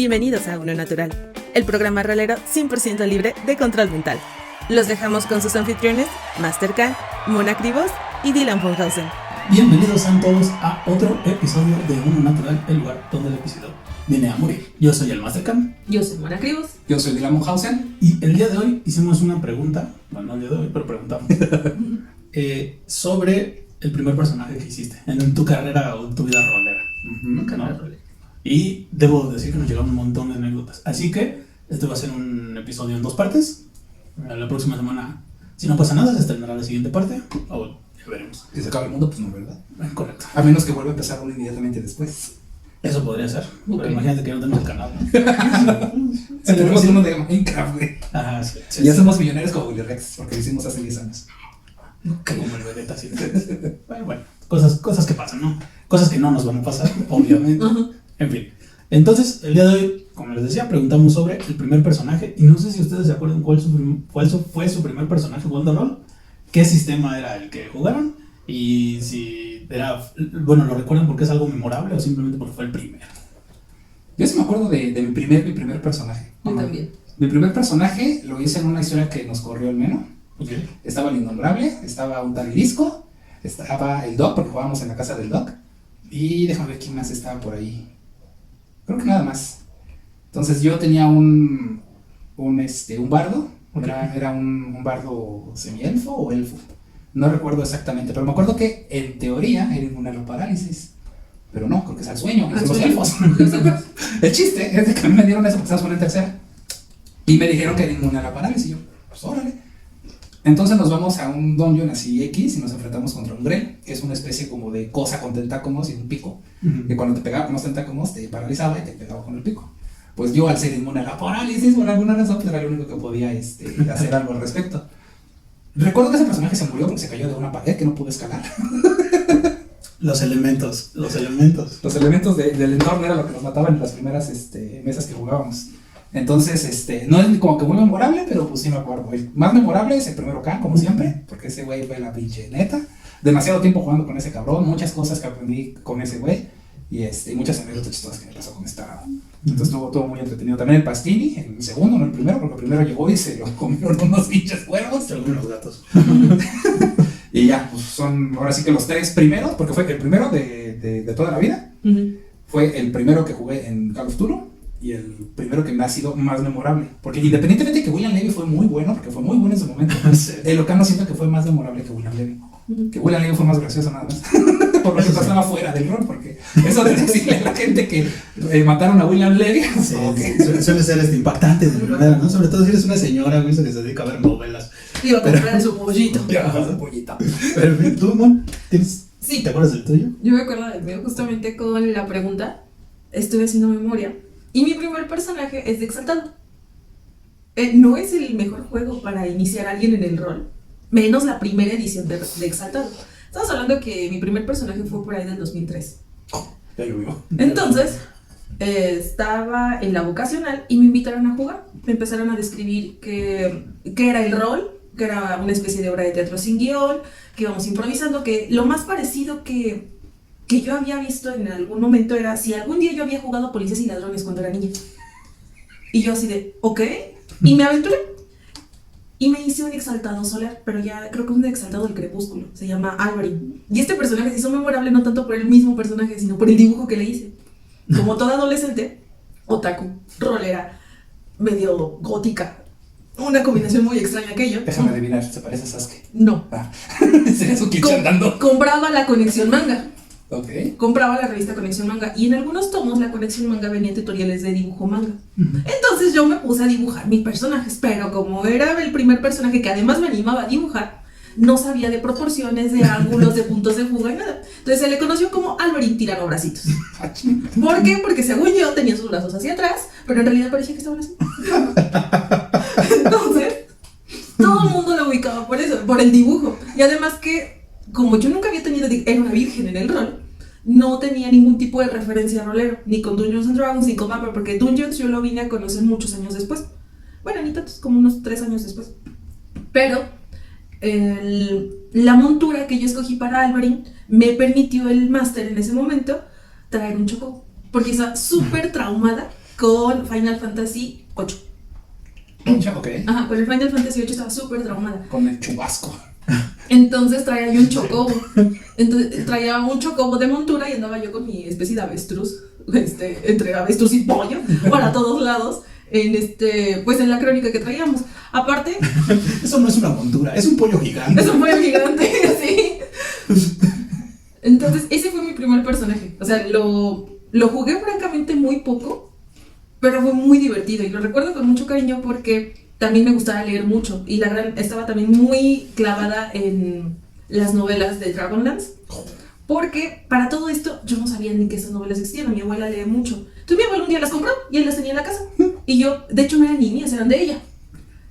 Bienvenidos a Uno Natural, el programa rolero 100% libre de control mental. Los dejamos con sus anfitriones, Master K, Mona Cribos y Dylan Funhausen. Bienvenidos sean todos a otro episodio de Uno Natural, el lugar donde el episodio viene a morir. Yo soy el Master K. Yo soy Mona Cribos. Yo soy Dylan Funhausen. Y el día de hoy hicimos una pregunta, bueno, no el día de hoy, pero preguntamos, sobre el primer personaje que hiciste en tu carrera o en tu vida rolera. ¿No? Y debo decir que nos llegaron un montón de anécdotas. Así que este va a ser un episodio en dos partes. La próxima semana, si no pasa nada, se estrenará la siguiente parte. O ya veremos. Si se acaba el mundo, pues no, ¿verdad? Correcto. A menos que vuelva a empezar uno inmediatamente después. Eso podría ser. Okay. Pero imagínate que no tenemos el canal. Si tenemos uno de Minecraft, güey. Ajá, sí. Ya somos millonarios como Willy Rex, porque lo hicimos hace 10 años. Como el Vegeta, así. Bueno, cosas que pasan, ¿no? Cosas que no nos van a pasar, obviamente. En fin. Entonces, el día de hoy, como les decía, preguntamos sobre el primer personaje. Y no sé si ustedes se acuerdan cuál fue su primer personaje jugando rol. ¿Qué sistema era el que jugaron? Y si era, bueno, ¿lo recuerdan porque es algo memorable o simplemente porque fue el primero? Yo sí me acuerdo de mi primer personaje. Yo también. Mi primer personaje lo hice en una historia que nos corrió el Meno. Okay. Estaba el Innombrable, estaba un tal Irisco, estaba el Doc, porque jugábamos en la casa del Doc. Y déjame ver quién más estaba por ahí. Creo que nada más. Entonces yo tenía un bardo. Okay. Era un bardo semielfo o elfo. No recuerdo exactamente, pero me acuerdo que en teoría era inmune a la parálisis. Pero no, creo que es al sueño, que son los elfos. El chiste es de que a mí me dieron eso porque estábamos en tercera. Y me dijeron que era inmune a la parálisis. Y yo, pues órale. Entonces nos vamos a un dungeon así X y nos enfrentamos contra un Grell, que es una especie como de cosa con tentáculos y un pico. Que cuando te pegaba con los tentáculos te paralizaba y te pegaba con el pico. Pues yo, al ser inmune a la parálisis, por alguna razón, pues era el único que podía hacer algo al respecto. Recuerdo que ese personaje se murió porque se cayó de una pared que no pudo escalar. Los elementos. Los elementos del entorno era lo que nos mataban en las primeras mesas que jugábamos. Entonces, no es como que muy memorable, pero pues sí me acuerdo. El más memorable es el primero K, como siempre, porque ese güey fue la pinche neta. Demasiado tiempo jugando con ese cabrón, muchas cosas que aprendí con ese güey y muchas anécdotas chistosas que me pasó con esta. Entonces estuvo muy entretenido. También el Pastini, el segundo, no el primero, porque el primero llegó y se lo comieron unos pinches cuervos. Se lo comieron los gatos. Y ya, pues son ahora sí que los tres primeros, porque fue el primero de toda la vida. Fue el primero que jugué en Call of Duty. Y el primero que me ha sido más memorable. Porque independientemente de que William Levy fue muy bueno, porque fue muy bueno en su momento, el Ocano siento que fue más memorable que William Levy. Que William Levy fue más gracioso nada más. Por lo que pasaba fuera del rol, porque eso de decirle a la gente que mataron a William Levy, sí, suele ser impactante de verdad, ¿no? Sobre todo si eres una señora, güey, que se dedica a ver novelas. Iba a comprar su pollito. Su pollito. Pero tú, Mon, sí. ¿te acuerdas del tuyo? Yo me acuerdo del mío justamente con la pregunta. Estuve haciendo memoria. Y mi primer personaje es de Exaltado. No es el mejor juego para iniciar a alguien en el rol, menos la primera edición de Exaltado. Estamos hablando que mi primer personaje fue por ahí del 2003. Ya llovió. Entonces, estaba en la vocacional y me invitaron a jugar. Me empezaron a describir qué era el rol, que era una especie de obra de teatro sin guión, que íbamos improvisando, que lo más parecido que yo había visto en algún momento era si algún día yo había jugado Policías y Ladrones cuando era niña. Y yo así de, ok, y me aventuré. Y me hice un exaltado solar, pero ya creo que es un exaltado del crepúsculo, se llama Alvarin. Y este personaje se hizo memorable no tanto por el mismo personaje, sino por el dibujo que le hice. Como toda adolescente, otaku, rolera, medio gótica. Una combinación muy extraña aquello. Déjame adivinar, ¿se parece a Sasuke? No. Sería su cliché andando. Compraba la conexión manga. Okay. Compraba la revista Conexión Manga y en algunos tomos la Conexión Manga venía tutoriales de dibujo manga. Entonces yo me puse a dibujar mis personajes, pero como era el primer personaje que además me animaba a dibujar, no sabía de proporciones, de ángulos, de puntos de fuga y nada. Entonces se le conoció como Alvarin Tirano Bracitos. ¿Por qué? Porque según yo tenía sus brazos hacia atrás, pero en realidad parecía que estaban así. Entonces todo el mundo lo ubicaba por eso, por el dibujo. Y además que como yo nunca había tenido, era una virgen en el rol, no tenía ningún tipo de referencia rolero, ni con Dungeons and Dragons, ni con Mapper, porque Dungeons yo lo vine a conocer muchos años después. Bueno, ni tantos, como unos 3 años después. Pero la montura que yo escogí para Alvarin me permitió el máster en ese momento traer un chocobo, porque estaba súper traumada con Final Fantasy 8. Ok. Ajá, con el Final Fantasy 8 estaba súper traumada. Con el chubasco. Entonces traía yo un chocobo. Entonces traía un chocobo de montura y andaba yo con mi especie de avestruz, entre avestruz y pollo, para todos lados, pues en la crónica que traíamos. Aparte, Eso no es una montura, es un pollo gigante. es un pollo gigante, así. Entonces, ese fue mi primer personaje. O sea, lo jugué francamente muy poco, pero fue muy divertido y lo recuerdo con mucho cariño porque también me gustaba leer mucho y estaba también muy clavada en las novelas de Dragonlance, porque para todo esto yo no sabía ni que esas novelas existían. Mi abuela lee mucho, entonces mi abuelo un día las compró y él las tenía en la casa y yo, de hecho, no eran ni mías, eran de ella.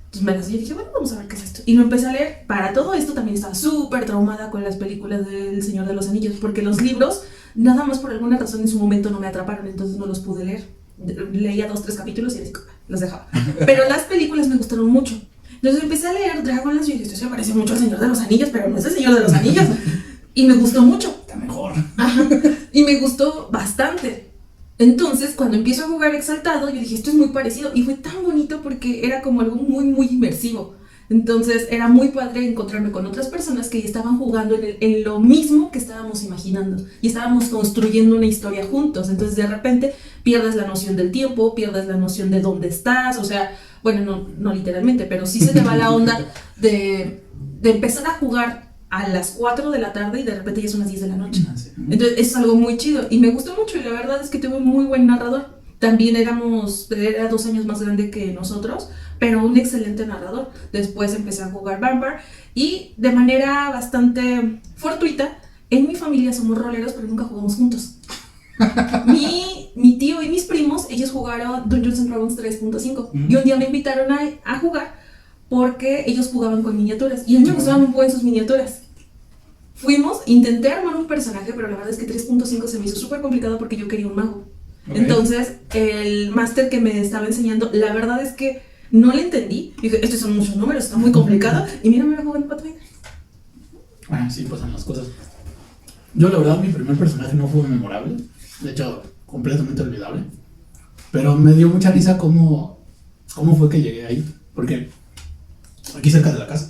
Entonces me las di y dije, bueno, vamos a ver qué es esto, y lo empecé a leer. Para todo esto también estaba súper traumada con las películas del Señor de los Anillos, porque los libros nada más por alguna razón en su momento no me atraparon, entonces no los pude leer. Leía 2-3 capítulos y los dejaba. Pero las películas me gustaron mucho. Entonces empecé a leer Dragonlance y dije, esto se parece mucho al Señor de los Anillos, pero no es el Señor de los Anillos. Y me gustó mucho. Está mejor. Ajá. Y me gustó bastante. Entonces, cuando empiezo a jugar Exaltado, yo dije, esto es muy parecido. Y fue tan bonito porque era como algo muy, muy inmersivo. Entonces, era muy padre encontrarme con otras personas que estaban jugando en lo mismo que estábamos imaginando. Y estábamos construyendo una historia juntos. Entonces, de repente, pierdes la noción del tiempo, pierdes la noción de dónde estás. O sea, bueno, no literalmente, pero sí se te va la onda de empezar a jugar a las 4 de la tarde y de repente ya son las 10 de la noche. Entonces, eso es algo muy chido. Y me gustó mucho y la verdad es que tuve un muy buen narrador. También era 2 años más grande que nosotros, pero un excelente narrador. Después empecé a jugar Vampire y de manera bastante fortuita, en mi familia somos roleros, pero nunca jugamos juntos. Mi tío y mis primos, ellos jugaron Dungeons and Dragons 3.5 y un día me invitaron a jugar porque ellos jugaban con miniaturas y a mí me gustaban un poco sus miniaturas. Fuimos, intenté armar un personaje, pero la verdad es que 3.5 se me hizo súper complicado porque yo quería un mago. Okay. Entonces, el máster que me estaba enseñando, la verdad es que no le entendí. Dije, estos son muchos números, está muy complicado. Y mira, me jugando Pathfinder. Ah, sí, pasan las cosas. Yo, la verdad, mi primer personaje no fue memorable. De hecho, completamente olvidable. Pero me dio mucha risa cómo fue que llegué ahí. Porque aquí cerca de la casa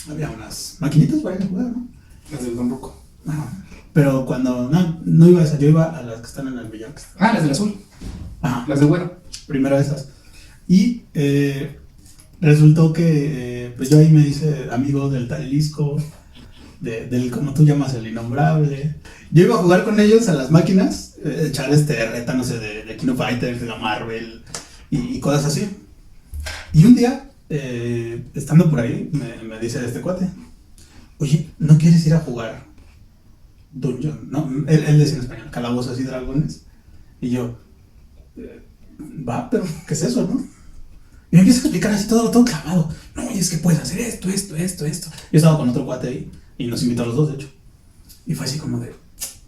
había unas maquinitas para ir a jugar, ¿no? Las del Don Ruco. Ajá. Pero cuando no iba a esa, yo iba a las que están en el billar. Las del azul. Ajá. Las de güero. Primero esas. Y resultó que pues yo ahí me hice amigo del Talisco, del como tú llamas el innombrable. Yo iba a jugar con ellos a las máquinas, echar reta, no sé, de King of Fighters, de la Marvel y cosas así. Y un día, estando por ahí, me dice este cuate, oye, ¿no quieres ir a jugar Dungeon? No, él decía en español, calabozos y dragones. Y yo, va, pero ¿qué es eso, no? Y me empieza a explicar así todo clavado. No, y es que puedes hacer esto. Yo estaba con otro cuate ahí y nos invitó a los dos, de hecho. Y fue así como de,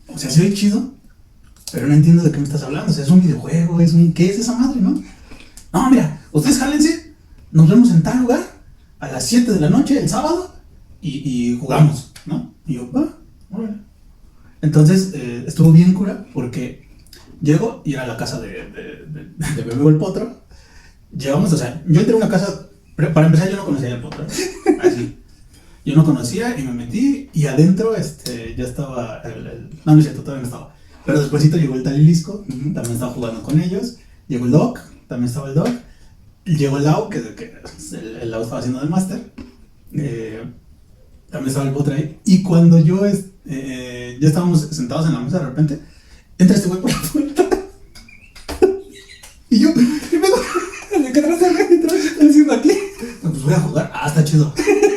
o sea, se ve chido, pero no entiendo de qué me estás hablando. O sea, es un videojuego, ¿qué es esa madre, no? No, mira, ustedes jálense, nos vemos en tal lugar a las 7 de la noche el sábado y jugamos, ¿no? Y yo, va, órale. Entonces, estuvo bien cura porque llego y era la casa de Bebé el Potro. Llegamos, o sea, yo entré a una casa, para empezar yo no conocía el Potro, así. Yo no conocía y me metí y adentro ya estaba no es cierto, todavía no estaba. Pero despuésito llegó el Talilisco, también estaba jugando con ellos. Llegó el Doc, también estaba el Doc. Llegó el Lau, que el Lau estaba haciendo del máster. También estaba el Potro ahí. Y cuando ya estábamos sentados en la mesa, de repente entra este güey por la puerta. Y yo, ¿qué estás haciendo aquí? No, pues voy a jugar. Está chido.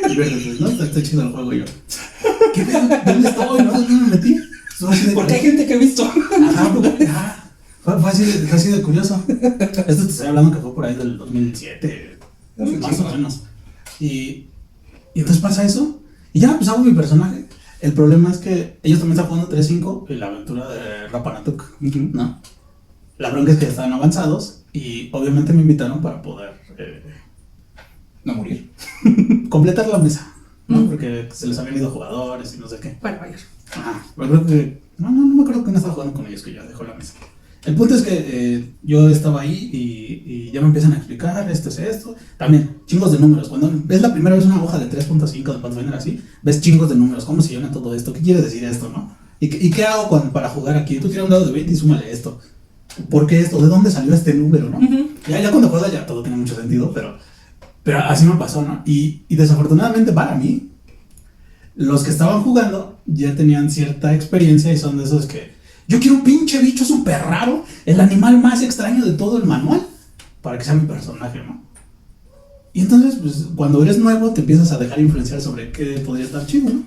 Y verde, pues, ¿no? Está chido el juego. Y yo, ¿qué pedo? ¿Dónde estoy? ¿Dónde me metí? Porque hay gente que he visto. Fue así de curioso. Esto te estoy hablando que fue por ahí del 2007, más o menos. Y entonces pasa eso. Y ya, pues hago mi personaje. El problema es que ellos también están jugando 3.5 y la aventura de Rapanatuk, ¿no? La bronca es que estaban avanzados y obviamente me invitaron para poder no morir. Completar la mesa, ¿no? Porque se les habían ido jugadores y no sé qué. Para variar. Ajá. Pero creo que no me acuerdo que no estaba jugando con ellos, que ya dejó la mesa. El punto es que yo estaba ahí y ya me empiezan a explicar, esto es esto. También, chingos de números. Cuando ves la primera vez una hoja de 3.5 de Pathfinder así, ves chingos de números. ¿Cómo se llena todo esto? ¿Qué quiere decir esto, no? ¿Y qué hago para jugar aquí? Tú tiras un dado de 20 y súmale esto. ¿Por qué esto? ¿De dónde salió este número, no? Ya cuando juegas ya todo tiene mucho sentido, pero así me pasó, ¿no? Y desafortunadamente para mí, los que estaban jugando ya tenían cierta experiencia y son de esos que yo quiero un pinche bicho súper raro, el animal más extraño de todo el manual, para que sea mi personaje, ¿no? Y entonces, pues, cuando eres nuevo, te empiezas a dejar influenciar sobre qué podría estar chido, ¿no?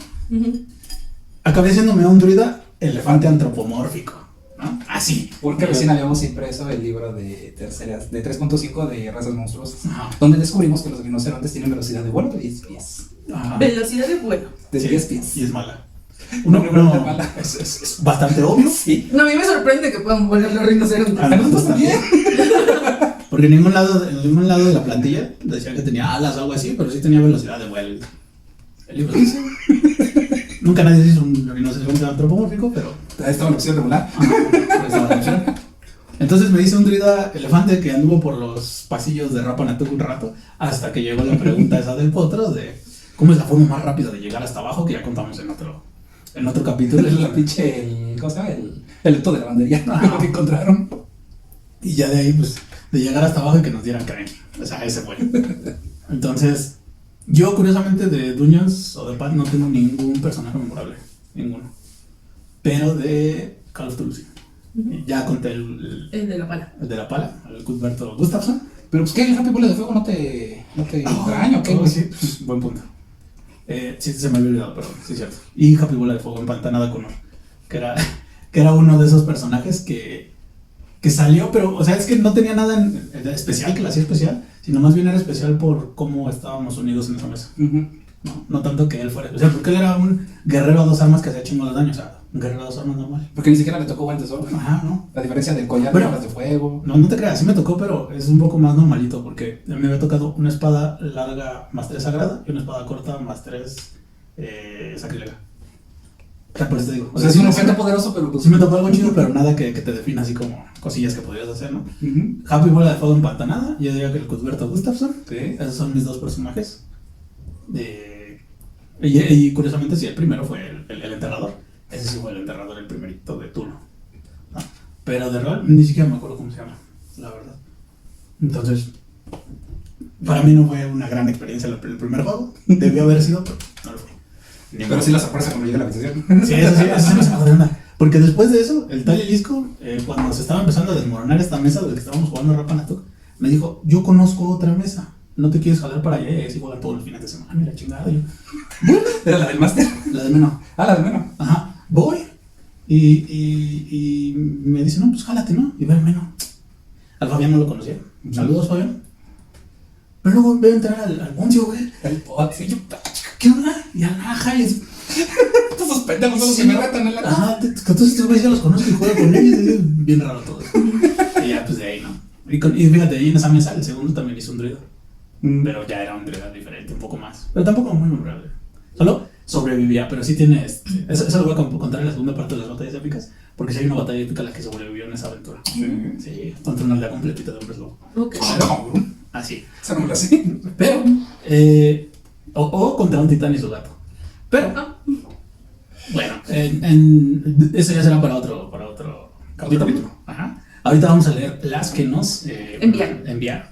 Acabé haciéndome un druida elefante antropomórfico, ¿no? Así. Porque recién habíamos impreso el libro de 3.5 de razas monstruosas, Ajá. donde descubrimos que los rinocerontes tienen velocidad de vuelo de 10 pies. Ajá. Velocidad de vuelo. De Sí, 10 pies. y es mala. No, No, mala. es bastante obvio. Sí. No, a mí me sorprende que puedan volar los rinocerontes. Ah, Nosotros también. Porque en ningún lado de la plantilla decía que tenía alas o algo así, pero sí tenía velocidad de vuelo. El libro dice. Nunca nadie hizo un rinoceronte antropomórfico, pero. Ahí estaba la opción regular. Estaba la opción. Entonces me hice un druida elefante que anduvo por los pasillos de Rapa Nui un rato, hasta que llegó la pregunta esa del potro de cómo es la forma más rápida de llegar hasta abajo, que ya contamos en otro capítulo. La pinche, ¿cómo se llama? El electo de lavandería, lo que encontraron. Y ya de ahí, pues, de llegar hasta abajo y que nos dieran creen. O sea, ese fue. Entonces, yo curiosamente de Dungeons o de Path no tengo ningún personaje memorable. Ninguno. Pero de Call of Duty. Ya conté el El de la pala. de la pala, el Cuthberto Gustafsson. Pero pues, ¿qué? ¿El Happy Bola de Fuego no te extraña o qué? Sí, pues, buen punto. Sí, se me había olvidado, pero sí es cierto. Y Happy Bola de Fuego, empantanada con oro. Que era uno de esos personajes que salió, pero, o sea, es que no tenía nada en especial que la hacía especial, sino más bien era especial por cómo estábamos unidos en esa mesa. No tanto que él fuera especial, porque él era un guerrero a 2 armas que hacía chingos de daño, o sea, un guerrero a 2 armas normal. Porque ni siquiera le tocó buen tesoro. Ajá, ¿no? La diferencia del collar de Bueno, armas de fuego. No te creas, sí me tocó, pero es un poco más normalito, porque a mí me había tocado una espada larga más 3 sagrada y una espada corta más 3 sacrilega. O sea, por eso te digo. O sea, es un objeto poderoso, pero pues. Sí me tocó algo chido, pero nada que te defina así como cosillas que podrías hacer, ¿no? Happy Bola de Fuego empantanada, yo diría que el Cuthberto Gustafsson. Sí. Esos son mis 2 personajes. Y curiosamente, sí, el primero fue el enterrador. Ese sí fue el enterrador, el primerito de turno. ¿No? Pero de rol, ni siquiera me acuerdo cómo se llama, la verdad. Entonces, para mí no fue una gran experiencia el primer juego. Debió haber sido, pero no lo fue. Pero sí la sorpresa cuando llega a la habitación. Sí, eso sí me sacó de onda. Porque después de eso, el tal Elisco, cuando se estaba empezando a desmoronar esta mesa de la que estábamos jugando Rapa Nui, me dijo, yo conozco otra mesa, ¿no te quieres jalar para allá? Y así juegan todos los fines de semana, mira chingada. Yo, ¿Era la del máster? la de menos. Ah, la del menos. Ajá, voy. Y me dice, no, pues jálate, ¿no? Y ve al menos. Al Fabián no lo conocía. Saludos, Fabián. Pero luego veo entrar al Boncio, güey. El pot. Y yo, ¿Qué onda? Y al Naja, y es... estos pendejos son los que me retan en la casa. Ajá, entonces estos güeyes ya los conozco y juego con ellos. Y es bien raro todo. Y ya, pues de ahí, ¿no? Y fíjate, ahí en esa mesa, el segundo también hizo un druida. Pero ya era un druida diferente, un poco más. Pero tampoco muy memorable. Solo sobrevivía, pero sí tiene eso lo voy a contar en la segunda parte de las batallas épicas. Porque sí hay una batalla épica a la que sobrevivió en esa aventura. Sí, contra una aldea completita de hombres lobo. Ok. No, Así. esa no me la sé. Pero, o contra un titán y su gato. Pero, bueno, eso ya será para otro capítulo. Ajá. Ahorita vamos a leer las que nos enviaron.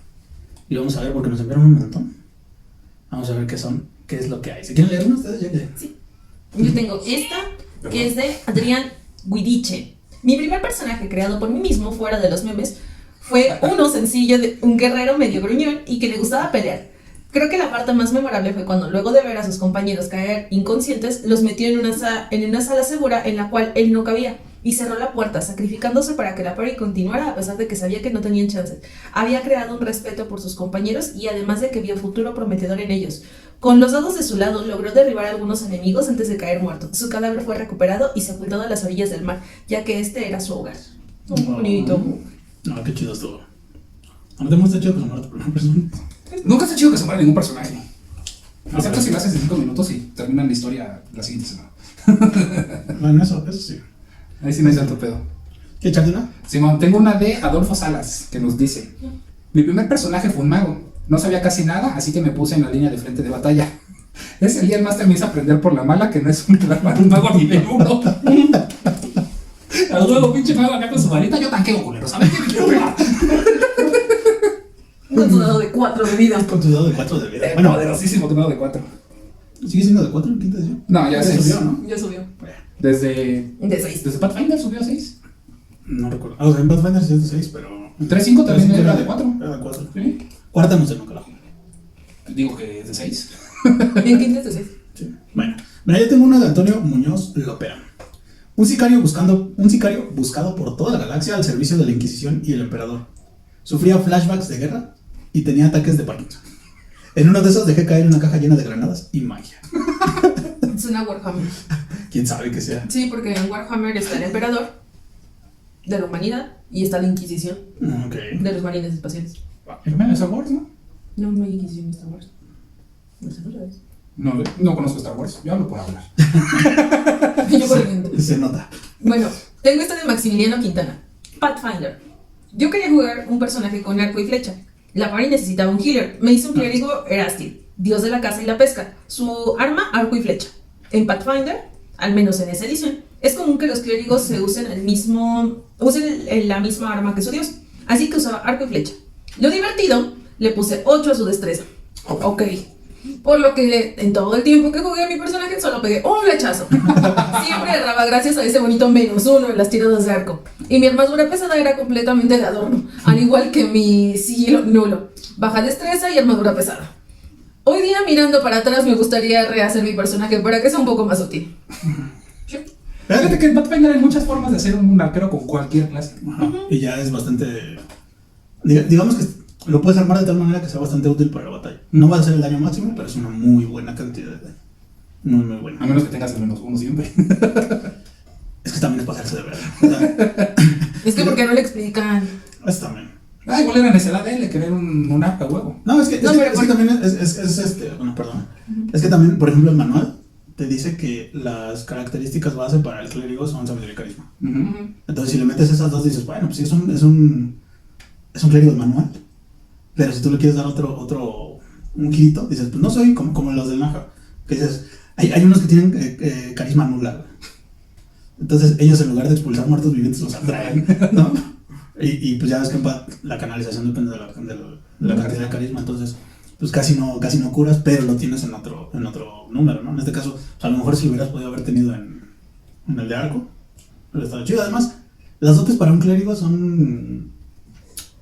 Y vamos a ver, porque nos enviaron un montón. Vamos a ver qué es lo que hay. ¿Se quieren leer uno ustedes? Ya que... Sí. Yo tengo esta, que es de Adrián Guidiche. Mi primer personaje creado por mí mismo, fuera de los memes, fue uno sencillo de un guerrero medio gruñón y que le gustaba pelear. Creo que la parte más memorable fue cuando, luego de ver a sus compañeros caer inconscientes, los metió en una sala segura en la cual él no cabía y cerró la puerta, sacrificándose para que la party continuara a pesar de que sabía que no tenían chance. Había creado un respeto por sus compañeros y además de que vio futuro prometedor en ellos. Con los dados de su lado, logró derribar a algunos enemigos antes de caer muerto. Su cadáver fue recuperado y sepultado a las orillas del mar, ya que este era su hogar. Muy bonito. No, qué chido estuvo. No te hemos hecho que se muera tu primera persona. Nunca está chido que se muera ningún personaje. Excepto si lo haces en 5 minutos y terminan la historia la siguiente semana. Bueno, eso sí. Ahí sí no hay tanto pedo. ¿Quieres echarte una? Simón, tengo una de Adolfo Salas que nos dice: mi primer personaje fue un mago. No sabía casi nada, así que me puse en la línea de frente de batalla. Ese día el máster me hizo aprender por la mala que no es un mago a nivel 1. Al luego, pinche mago acá con su varita, yo tanqueo, culero. ¿Sabes qué me quiero pegar? Con tu dado de 4 de vida. Con tu dado de 4 de vida. Bueno, Poderosísimo tu dado de 4. ¿sigue siendo de 4 en quinta edición? No, ya se 6. subió, ¿no? Ya subió. Desde De 6. Pathfinder subió a 6. No recuerdo. O sea, en Pathfinder sí es de 6, pero... 3.5 también 3.5 era de 4. Era de 4. ¿Sí? Cuarta no sé, nunca la jugué. Digo que es de 6. En quinta es de 6. Sí. Bueno, mira, yo tengo una de Antonio Muñoz Lopera. Un sicario buscado por toda la galaxia al servicio de la Inquisición y el Emperador. Sufría flashbacks de guerra y tenía ataques de Parkinson. En uno de esos dejé caer una caja llena de granadas y magia. Es una Warhammer. ¿Quién sabe qué sea? Sí, porque en Warhammer está el emperador de la humanidad y está la Inquisición Ok. de los marines espaciales. El medio de Star Wars, ¿no? No hay Inquisición en Star Wars. No sé, no sabes. No conozco Star Wars. Yo hablo por hablar. Yo corriendo. Se nota. Bueno, tengo esta de Maximiliano Quintana. Pathfinder. Yo quería jugar un personaje con arco y flecha. La party necesitaba un healer. Me hizo un clérigo Erastil, dios de la caza y la pesca. Su arma, arco y flecha. En Pathfinder, al menos en esa edición, es común que los clérigos se usen la misma arma que su dios. Así que usaba arco y flecha. Lo divertido, le puse 8 a su destreza. Ok. Por lo que en todo el tiempo que jugué a mi personaje solo pegué un flechazo. Siempre erraba gracias a ese bonito -1 en las tiradas de arco. Y mi armadura pesada era completamente de adorno, al igual que mi sigilo nulo. Baja destreza y armadura pesada. Hoy día, mirando para atrás, me gustaría rehacer mi personaje para que sea un poco más útil. Fíjate que en Pathfinder hay muchas formas de ser un arquero con cualquier clase. Ajá. Y ya es bastante... Digamos que lo puedes armar de tal manera que sea bastante útil para la batalla. No va a ser el daño máximo, pero es una muy buena cantidad de daño. Muy buena. A menos que tengas el -1 siempre. Es que también es pasarse de verdad. O sea, Es que porque no le explican. es también. Igual era necesidad de él querer un arca huevo. No, es que, No, es, pero que, es que también bueno, perdón. Es que también, por ejemplo, el manual te dice que las características base para el clérigo son sabiduría y carisma. Entonces, si le metes esas dos, dices, bueno, pues sí, es un clérigo de manual. Pero si tú le quieres dar un girito, dices, pues no soy como los del Naja. Que dices, hay unos que tienen carisma nula. Entonces, ellos en lugar de expulsar muertos vivientes los atraen, ¿no? Y pues ya ves que la canalización depende de la cantidad de carisma. Entonces, pues casi no curas, pero lo tienes en otro número, ¿no? En este caso, a lo mejor si lo hubieras podido haber tenido en el de arco, pero estaba chido. Además, las dotes para un clérigo son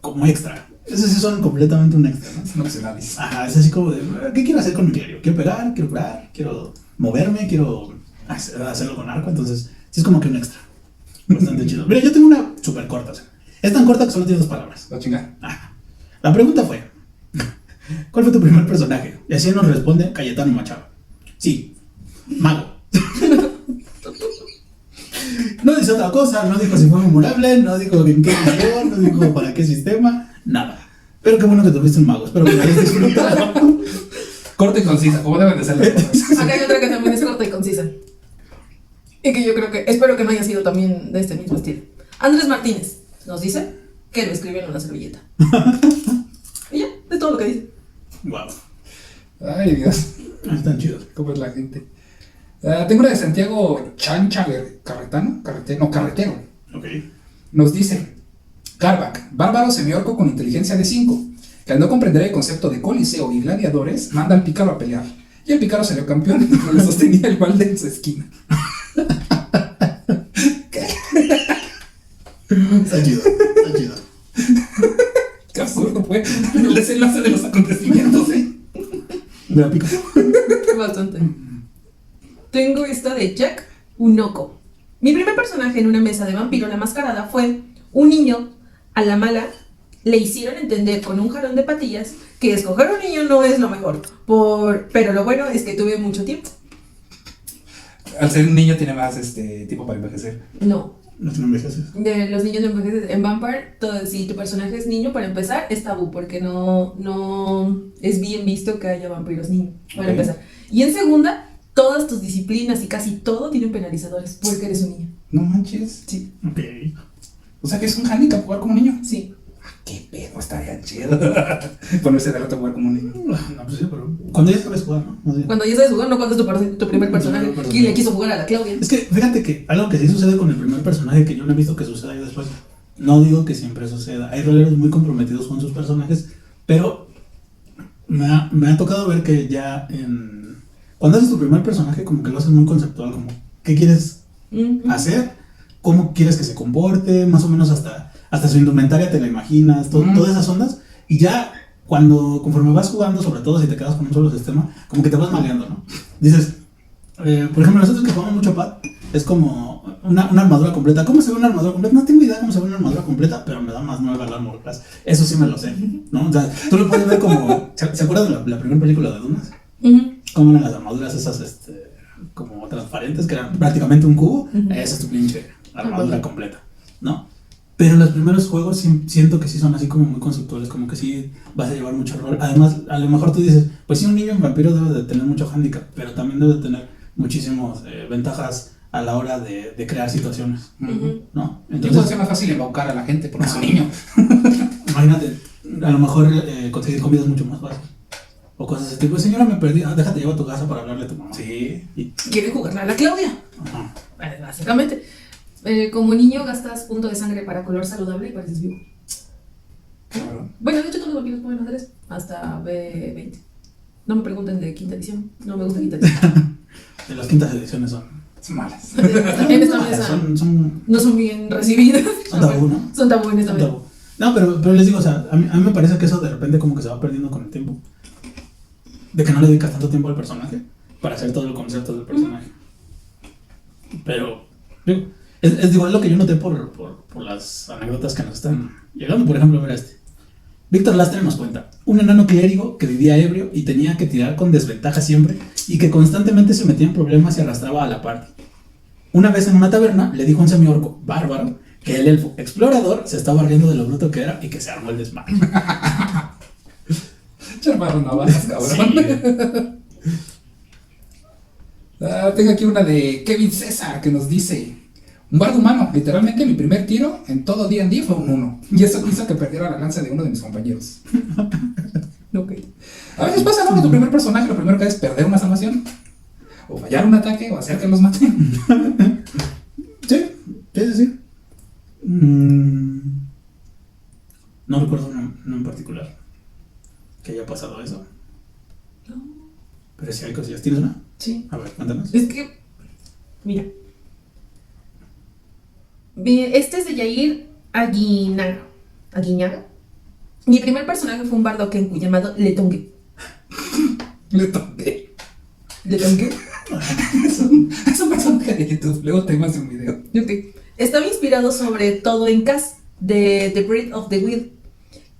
como extra. Esas sí son completamente un extra, ¿no? Son opcionales. Ajá, es así como de, ¿qué quiero hacer con mi clérigo? Quiero pegar, quiero curar, quiero moverme, quiero hacerlo con arco. Entonces, sí es como que un extra. Bastante chido. Mira, yo tengo una súper corta. O sea, es tan corta que solo tiene 2 palabras. La chingada. La pregunta fue, ¿cuál fue tu primer personaje? Y así nos responde Cayetano Machado. Sí, mago. No dice otra cosa, no dijo si fue memorable, no dijo en qué edición, no dijo para qué sistema, nada. Pero qué bueno que tuviste un mago, espero que lo hayas disfrutado. Corta y concisa, como deben de ser las cosas. Acá hay otra que también es corta y concisa. Y que yo espero que no haya sido también de este mismo estilo. Andrés Martínez nos dice que lo escribió en una servilleta. Y ya, es todo lo que dice. Wow, Ay, Dios. están chidos. ¿Cómo es la gente? Tengo una de Santiago Chancha Carretero. Ok. Nos dice: Carback, bárbaro semiorco con inteligencia de 5, que al no comprender el concepto de coliseo y gladiadores, manda al pícaro a pelear. Y el pícaro salió campeón, pero le sostenía el balde en su esquina. Está chido, está chido. Qué absurdo fue el desenlace de los acontecimientos, Me la pico. Bastante. Tengo esta de Jack Unoko. Mi primer personaje en una mesa de vampiro la mascarada fue un niño. A la mala le hicieron entender con un jalón de patillas que escoger un niño no es lo mejor. Pero lo bueno es que tuve mucho tiempo. Al ser un niño tiene más tiempo para envejecer. No. No te envejeces. De los niños envejecen en Vampire, si tu personaje es niño, para empezar, es tabú, porque no es bien visto que haya vampiros niños, para empezar. Y en segunda, todas tus disciplinas y casi todo tienen penalizadores, porque eres un niño. No manches. Sí. Ok. O sea que es un handicap jugar como niño. Sí. Qué pedo, estaría chido. Ponerse de rato a jugar como un niño. No, pues sí, pero cuando ya sabes jugar, ¿no? Más bien. Cuando ya sabes jugar, no cuando es tu primer personaje. primer personaje. ¿Quién le quiso jugar a la Claudia? Es que fíjate que algo que sí sucede con el primer personaje que yo no he visto que suceda yo después. No digo que siempre suceda. Hay roleros muy comprometidos con sus personajes, pero me ha tocado ver que ya cuando haces tu primer personaje, como que lo haces muy conceptual, como qué quieres hacer, cómo quieres que se comporte, más o menos hasta su indumentaria te la imaginas, todas esas ondas, y ya conforme vas jugando, sobre todo si te quedas con un solo sistema, como que te vas maleando, ¿no? Dices, por ejemplo, nosotros que jugamos mucho pad, es como una armadura completa. ¿Cómo se ve una armadura completa? No tengo idea cómo se ve una armadura completa, pero me da más 9 al armor class. Eso sí me lo sé, ¿no? O sea, tú lo puedes ver como... ¿Se acuerdan de la primera película de Dunas? ¿Cómo eran las armaduras esas, como transparentes, que eran prácticamente un cubo? Esa es tu pinche armadura completa, ¿no? Pero en los primeros juegos siento que sí son así como muy conceptuales, como que sí vas a llevar mucho rol. Además, a lo mejor tú dices, pues sí, un niño en vampiro debe de tener mucho handicap, pero también debe de tener muchísimas ventajas a la hora de crear situaciones, ¿no? Entonces puede ser más fácil embaucar a la gente porque es un niño. Imagínate, a lo mejor conseguir comida es mucho más fácil. O cosas de tipo, señora, me perdí, déjate llevar a tu casa para hablarle a tu mamá. Sí. ¿Quiere jugarle a la Claudia? Ajá. Básicamente. Como niño gastas punto de sangre para color saludable y pareces vivo. Cabrón. Bueno, de hecho todos los vampiros pueden hacer eso, hasta B20. No me pregunten de quinta edición, no me gusta quinta edición. En las quintas ediciones son malas. En esta mesa no son bien recibidas. Son tabú, ¿no? Son tabú en esta mesa. No, pero les digo, o sea, a mí me parece que eso de repente como que se va perdiendo con el tiempo. De que no le dedicas tanto tiempo al personaje para hacer todo el concepto del personaje. Pero, digo, es lo que yo noté por las anécdotas que nos están llegando. Por ejemplo, mira Víctor Lastre nos cuenta, un enano clérigo que vivía ebrio y tenía que tirar con desventaja siempre y que constantemente se metía en problemas y arrastraba a la party. Una vez en una taberna le dijo a un semiorco bárbaro que el elfo explorador se estaba riendo de lo bruto que era y que se armó el desmadre. Charmaron navajas, cabrón. Sí. Tengo aquí una de Kevin César que nos dice: un bardo humano, literalmente mi primer tiro en todo D&D fue un 1. Y eso hizo que perdiera la lanza de uno de mis compañeros. Okay. A veces pasa, ¿no? Que tu primer personaje lo primero que hace es perder una salvación, o fallar un ataque, o hacer que los maten. Sí. No recuerdo uno en particular que haya pasado eso. No. Pero si hay cosillas. ¿Tienes una? Sí. A ver, cuéntanos. Es que, mira. Este es de Yair Aguiñaga. Mi primer personaje fue un bardo kenku llamado Letongue. Letongue. ¿Letongue? Es un personaje de YouTube. Luego te más de un video. Ok. Estaba inspirado sobre todo en Cass, de The Breath of the Wild.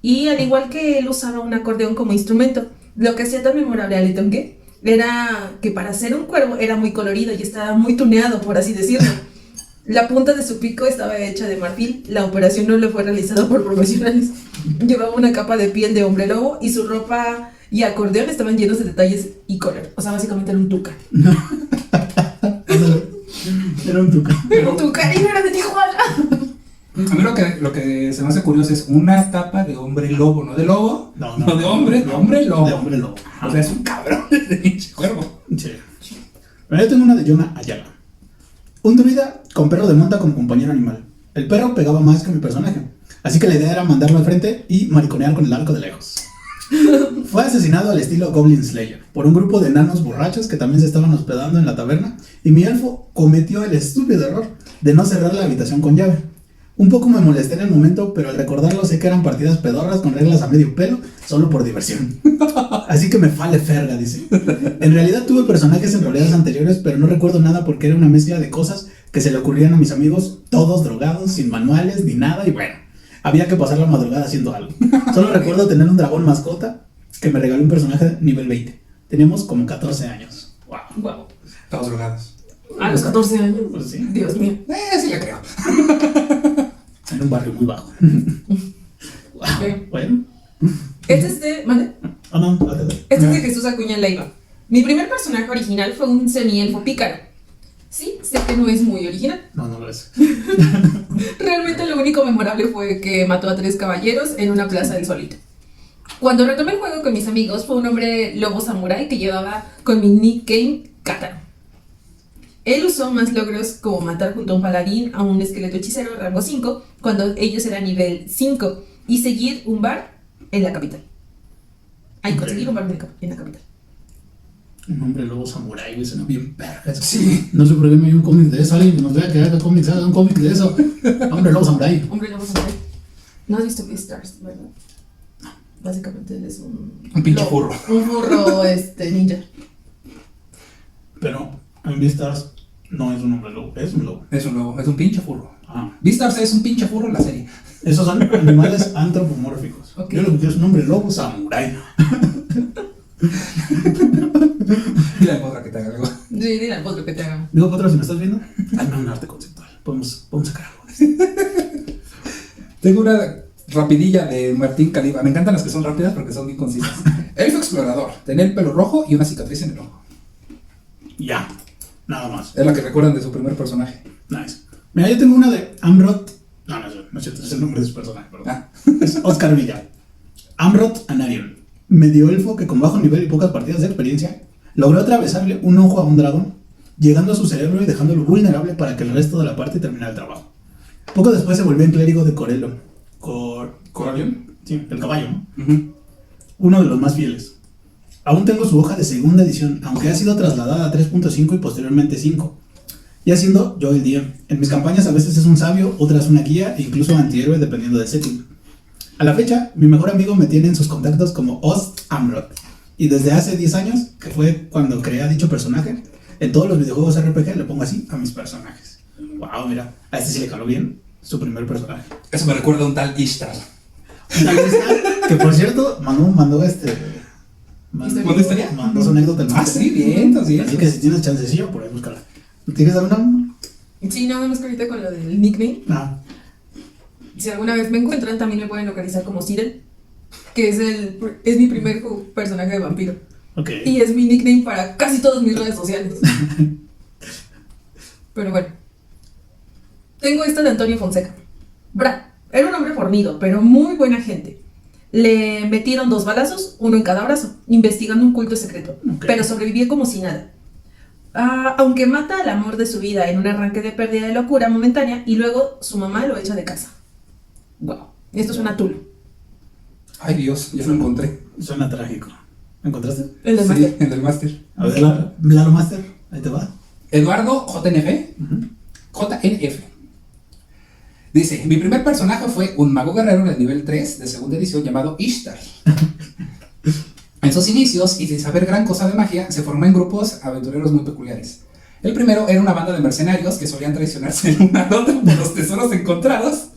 Y al igual que él usaba un acordeón como instrumento, lo que hacía tan memorable a Letongue era que para ser un cuervo era muy colorido y estaba muy tuneado, por así decirlo. La punta de su pico estaba hecha de marfil. La operación no le fue realizada por profesionales. Llevaba una capa de piel de hombre lobo y su ropa y acordeón estaban llenos de detalles y color. O sea, básicamente era un tuca. Era un tuca. Era un tuca y no era de Tijuana. A mí lo que se me hace curioso es una capa de hombre lobo, no de lobo, no de hombre lobo. De hombre lobo. O sea, es un cabrón de pinche cuervo. Sí. Pero yo tengo una de Jonah Ayala. Un druida con perro de monta como compañero animal. El perro pegaba más que mi personaje, así que la idea era mandarlo al frente y mariconear con el arco de lejos. Fue asesinado al estilo Goblin Slayer por un grupo de enanos borrachos que también se estaban hospedando en la taberna, y mi elfo cometió el estúpido error de no cerrar la habitación con llave. Un poco me molesté en el momento, pero al recordarlo sé que eran partidas pedorras con reglas a medio pelo, solo por diversión. Así que me fale ferga, dice. En realidad tuve personajes en roleadas anteriores, pero no recuerdo nada porque era una mezcla de cosas que se le ocurrían a mis amigos, todos drogados, sin manuales ni nada, y bueno, había que pasar la madrugada haciendo algo. Solo recuerdo tener un dragón mascota que me regaló un personaje nivel 20. Teníamos como 14 años. Wow. Todos drogados. A los 14 años. Pues sí. Dios mío. Sí le creo. En un barrio muy bajo. Okay. Bueno. Este es de... ¿Mande? No. Este es de Jesús Acuña Leiva. Mi primer personaje original fue un semielfo pícaro. Sí, sé que no es muy original. No, no lo es. Realmente lo único memorable fue que mató a 3 caballeros en una plaza del solito. Cuando retomé el juego con mis amigos, fue un hombre lobo samurái que llevaba con mi nickname Kataro. Él usó más logros como matar junto a un paladín a un esqueleto hechicero rango 5 cuando ellos eran nivel 5 y seguir un bar en la capital. Ay, conseguir un bar en la capital. Un hombre lobo samurái, güey, suena bien perra. Sí. No sé por qué me hay un cómic de eso. Alguien que nos vea que haga cómics, haga un cómic de eso. Hombre lobo samurái. Hombre lobo samurái. No has visto Beastars, ¿verdad? Básicamente él es un pinche lobo, furro. Un furro ninja. Pero en Beastars no es un hombre lobo, es un lobo. Es un lobo, es un pinche furro. Ah. Beastars es un pinche furro en la serie. Esos son animales antropomórficos. Ok. Yo lo que quiero es un hombre lobo samurái. Dile al Podra que te haga algo. Sí, dile al potro que te haga. Digo, Potro, si me estás viendo, hazme un arte conceptual. Podemos sacar algo de esto. Tengo una rapidilla de Martín Caliba. Me encantan las que son rápidas porque son bien concisas. Elfo explorador. Tenía el pelo rojo y una cicatriz en el ojo. Ya, nada más. Es la que recuerdan de su primer personaje. Nice. Mira, yo tengo una de Amrot. No es cierto, es el nombre de su personaje, perdón. Ah. Es Oscar Villa. Amrot Anarion, medio elfo que con bajo nivel y pocas partidas de experiencia logró atravesarle un ojo a un dragón, llegando a su cerebro y dejándolo vulnerable para que el resto de la parte terminara el trabajo. Poco después se volvió en clérigo de Corello. ¿Coralion? Sí, el caballo, ¿no? Uh-huh. Uno de los más fieles. Aún tengo su hoja de segunda edición, aunque ha sido trasladada a 3.5 y posteriormente 5. Ya siendo yo el DM. En mis campañas a veces es un sabio, otras una guía e incluso antihéroe dependiendo del setting. A la fecha, mi mejor amigo me tiene en sus contactos como Ost Amrot. Y desde hace 10 años, que fue cuando creé a dicho personaje, en todos los videojuegos RPG le pongo así a mis personajes. Wow, mira, a este sí le caló bien su primer personaje. Eso me recuerda a un tal Ishtar. Que por cierto, mandó historia? Mandó su anécdota. Ah, sí, bien, entonces. Así que si tienes chancecillo, por ahí búscala. ¿Quieres dar una? Sí, nada más que ahorita con lo del nickname. Ah, Si alguna vez me encuentran, también me pueden localizar como Siren, que es mi primer personaje de vampiro. ok. Y es mi nickname para casi todas mis redes sociales. Pero bueno. Tengo esta de Antonio Fonseca. Era un hombre fornido, pero muy buena gente. Le metieron 2 balazos, uno en cada brazo, investigando un culto secreto. Ok. Pero sobrevivió como si nada. Aunque mata al amor de su vida en un arranque de pérdida de locura momentánea y luego su mamá lo echa de casa. Wow. Esto suena Tulo. Ay, Dios, ya lo encontré. Suena trágico. ¿Me encontraste? El de Sí, Master. en el máster. A ver, Lalo Master, ahí te va. Eduardo JNF. JNF. Dice, mi primer personaje fue un mago guerrero de nivel 3 de segunda edición llamado Ishtar. En sus inicios, y sin saber gran cosa de magia, se formó en grupos aventureros muy peculiares. El primero era una banda de mercenarios que solían traicionarse el uno al otro por los tesoros encontrados,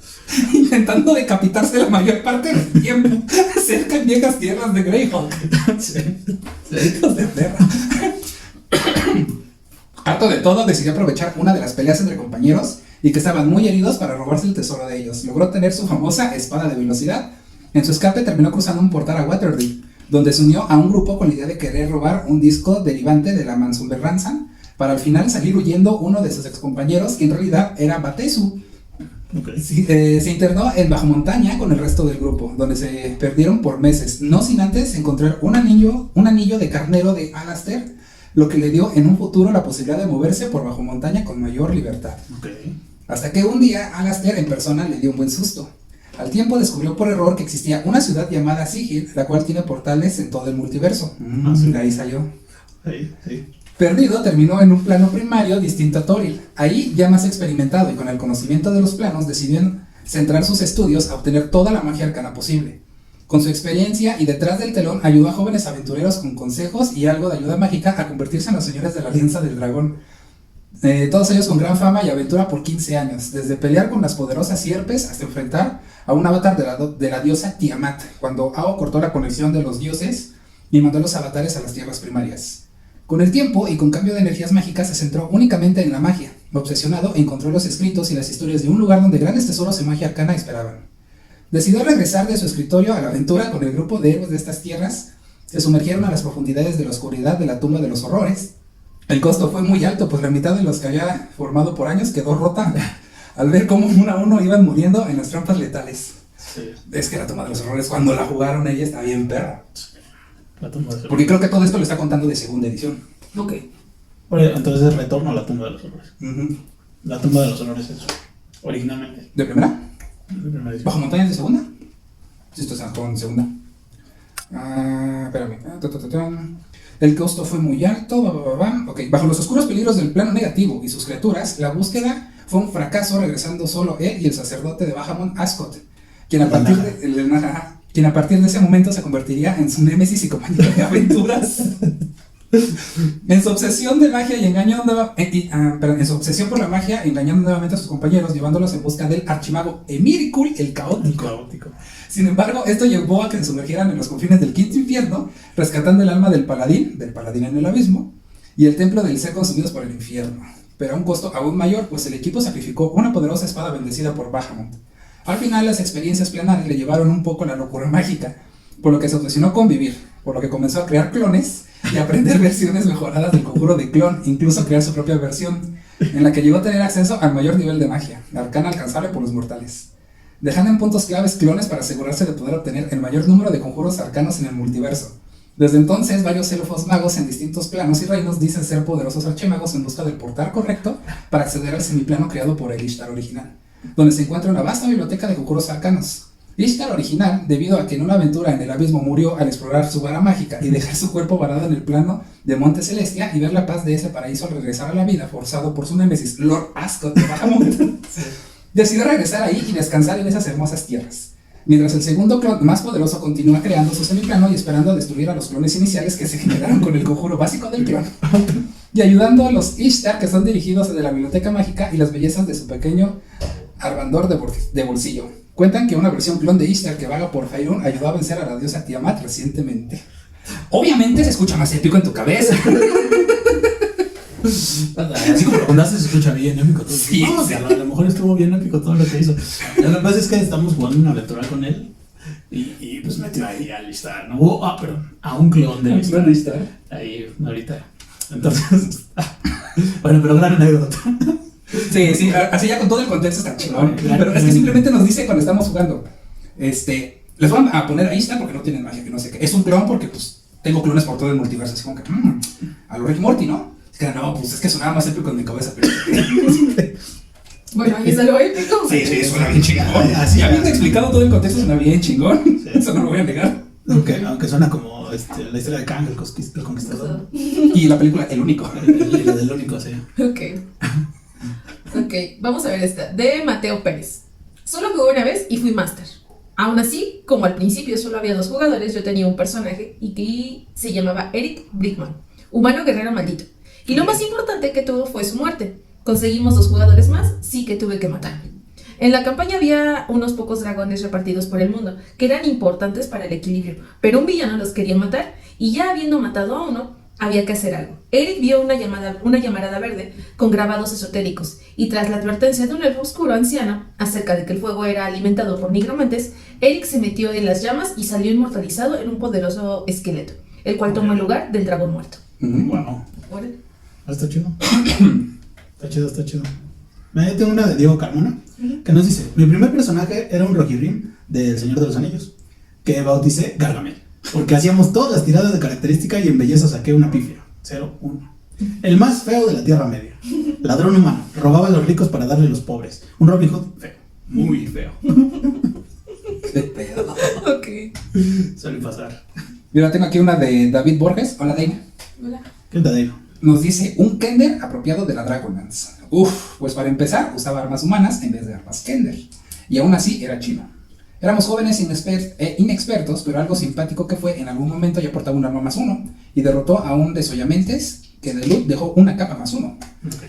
intentando decapitarse la mayor parte del tiempo cerca en viejas tierras de Greyhawk. Hijos de perra. Harto de todo, decidió aprovechar una de las peleas entre compañeros y que estaban muy heridos para robarse el tesoro de ellos. Logró tener su famosa espada de velocidad. En su escape terminó cruzando un portal a Waterdeep, donde se unió a un grupo con la idea de querer robar un disco derivante de la Manzumber Ransom, para al final salir huyendo uno de sus excompañeros, que en realidad era Batesu. Ok. Se internó en Bajo Montaña con el resto del grupo, donde se perdieron por meses, no sin antes encontrar un anillo de carnero de Alastair, lo que le dio en un futuro la posibilidad de moverse por Bajo Montaña con mayor libertad. Ok. Hasta que un día Alastair en persona le dio un buen susto. Al tiempo descubrió por error que existía una ciudad llamada Sigil, la cual tiene portales en todo el multiverso. Sí. De ahí salió. Sí. Perdido, terminó en un plano primario distinto a Toril. Ahí, ya más experimentado y con el conocimiento de los planos, decidió centrar sus estudios a obtener toda la magia arcana posible. Con su experiencia y detrás del telón, ayudó a jóvenes aventureros con consejos y algo de ayuda mágica a convertirse en los señores de la Alianza del Dragón. Todos ellos con gran fama y aventura por 15 años, desde pelear con las poderosas sierpes hasta enfrentar a un avatar de la diosa Tiamat, cuando Ao cortó la conexión de los dioses y mandó a los avatares a las tierras primarias. Con el tiempo y con cambio de energías mágicas se centró únicamente en la magia. Obsesionado, encontró los escritos y las historias de un lugar donde grandes tesoros de magia arcana esperaban. Decidió regresar de su escritorio a la aventura con el grupo de héroes de estas tierras. Se sumergieron a las profundidades de la oscuridad de la tumba de los horrores, El costo fue muy alto, pues la mitad de los que había formado por años quedó rota al ver cómo uno a uno iban muriendo en las trampas letales. Sí. Es que la toma de los horrores, cuando la jugaron ella está bien perra. La tumba de los horrores. Porque creo que todo esto lo está contando de segunda edición. Ok. Bueno, entonces retorno a la tumba de los horrores. Ujú. La tumba de los horrores es originalmente. ¿De primera? De primera edición. ¿Bajo montañas de segunda? Sí, esto es en segunda. Espérame. El costo fue muy alto. Ok, bajo los oscuros peligros del plano negativo y sus criaturas, la búsqueda fue un fracaso, regresando solo él y el sacerdote de Bahamut, Ascot, quien a partir de ese momento se convertiría en su némesis y compañero de aventuras. En su obsesión de magia y engañando, en su obsesión por la magia, engañando nuevamente a sus compañeros, llevándolos en busca del archimago Emiricul el Caótico. Sin embargo, esto llevó a que se sumergieran en los confines del quinto infierno, rescatando el alma del paladín en el abismo, y el templo del ser consumidos por el infierno, pero a un costo aún mayor, pues el equipo sacrificó una poderosa espada bendecida por Bahamut. Al final, las experiencias plenares le llevaron un poco a la locura mágica, por lo que se obsesionó con vivir, por lo que comenzó a crear clones y aprender versiones mejoradas del conjuro de clon, incluso crear su propia versión, en la que llegó a tener acceso al mayor nivel de magia, arcana alcanzable por los mortales, dejando en puntos claves clones para asegurarse de poder obtener el mayor número de conjuros arcanos en el multiverso. Desde entonces, varios elfos magos en distintos planos y reinos dicen ser poderosos archimagos en busca del portal correcto para acceder al semiplano creado por el Ishtar original, donde se encuentra una vasta biblioteca de conjuros arcanos. Ishtar original, debido a que en una aventura en el abismo murió al explorar su vara mágica y dejar su cuerpo varado en el plano de Monte Celestia y ver la paz de ese paraíso al regresar a la vida, forzado por su némesis, Lord Ascot de Bahamut, decidió regresar ahí y descansar en esas hermosas tierras. Mientras el segundo clon más poderoso continúa creando su semiplano y esperando a destruir a los clones iniciales que se generaron con el conjuro básico del clon, y ayudando a los Ishtar que son dirigidos de la biblioteca mágica y las bellezas de su pequeño arbandor de bolsillo. Cuentan que una versión clon de Ishtar que vaga por Faerun ayudó a vencer a la diosa Tiamat recientemente. Obviamente se escucha más épico en tu cabeza. Así como lo contaste, se escucha bien épico todo. Sí, No, sí. a lo mejor estuvo bien épico todo lo que hizo. Lo que pasa es que estamos jugando una aventura con él y pues metió ahí a listar, ¿no? Perdón, a un clon de listar. Ahí, ahorita. Entonces, bueno, pero gran anécdota. Sí, así ya con todo el contexto está chingón. Claro. Pero es que simplemente nos dice cuando estamos jugando, les van a poner a Ishtar porque no tienen magia, que no sé qué. Es un clon porque pues tengo clones por todo el multiverso, así como que, a lo Rick Morty, ¿no? Es que no, pues es que sonaba más épico en mi cabeza. Pero... Bueno, ahí es algo épico. Sí, suena bien chingón. Así, habiendo explicado todo el contexto, suena bien chingón. Sí. Eso no lo voy a negar. Aunque suena como la historia de Kang, el conquistador. Y la película El Único. La del único, sí. Ok, vamos a ver esta. De Mateo Pérez. Solo jugué una vez y fui máster. Aún así, como al principio solo había 2 jugadores, yo tenía un personaje y que se llamaba Eric Brickman, humano guerrero maldito. Y lo más importante que tuvo fue su muerte. Conseguimos 2 jugadores más, sí que tuve que matarme. En la campaña había unos pocos dragones repartidos por el mundo, que eran importantes para el equilibrio, pero un villano los quería matar, y ya habiendo matado a uno, había que hacer algo. Eric vio una llamarada verde con grabados esotéricos, y tras la advertencia de un elfo oscuro anciano acerca de que el fuego era alimentado por nigromantes, Eric se metió en las llamas y salió inmortalizado en un poderoso esqueleto, el cual tomó el lugar del dragón muerto. Wow. Órale. Está chido. Está chido. Yo tengo una de Diego Carmona que nos dice: mi primer personaje era un Rohirrim del Señor de los Anillos, que bauticé Gargamel, porque hacíamos todas las tiradas de característica y en belleza saqué una pifia. 0-1. El más feo de la Tierra Media. Ladrón humano. Robaba a los ricos para darle a los pobres. Un Robin Hood feo. Muy feo. Qué pedo. Ok. Suele pasar. Mira, tengo aquí una de David Borges. Hola, Dana. Hola. ¿Qué te digo? Nos dice un Kender apropiado de la Dragonlance. Pues para empezar, usaba armas humanas en vez de armas Kender. Y aún así era chino. Éramos jóvenes inexpertos, pero algo simpático que fue, en algún momento ya portaba un arma +1 y derrotó a un desollamentes que de loot dejó una capa +1.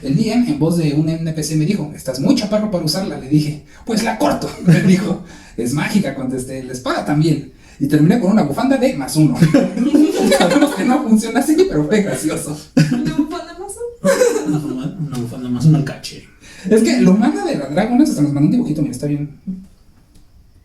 El DM, en voz de un NPC, me dijo: estás muy chaparro para usarla. Le dije: pues la corto. Me dijo: es mágica, contesté. La espada también. Y terminé con una bufanda de +1. Sabemos que no funciona así, pero fue gracioso. ¿Una bufanda más? Una bufanda más, un alcache. Es que lo manda de la Dragonlance, hasta nos mandó un dibujito, mira, está bien.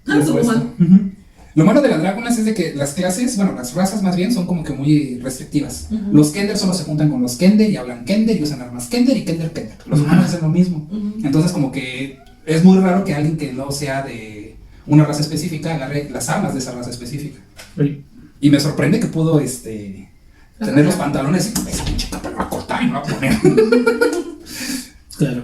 Ah, su puesto. bufanda. Lo malo de las Dragonas es de que las clases, bueno, las razas más bien son como que muy restrictivas. Los Kender solo se juntan con los Kender y hablan Kender y usan armas Kender y Kender Kender. Los humanos hacen lo mismo. Entonces como que es muy raro que alguien que no sea de una raza específica agarre las armas de esa raza específica. Sí. Y me sorprende que pudo tener los pantalones y esa pinche capa la va a cortar y me va a poner. Claro.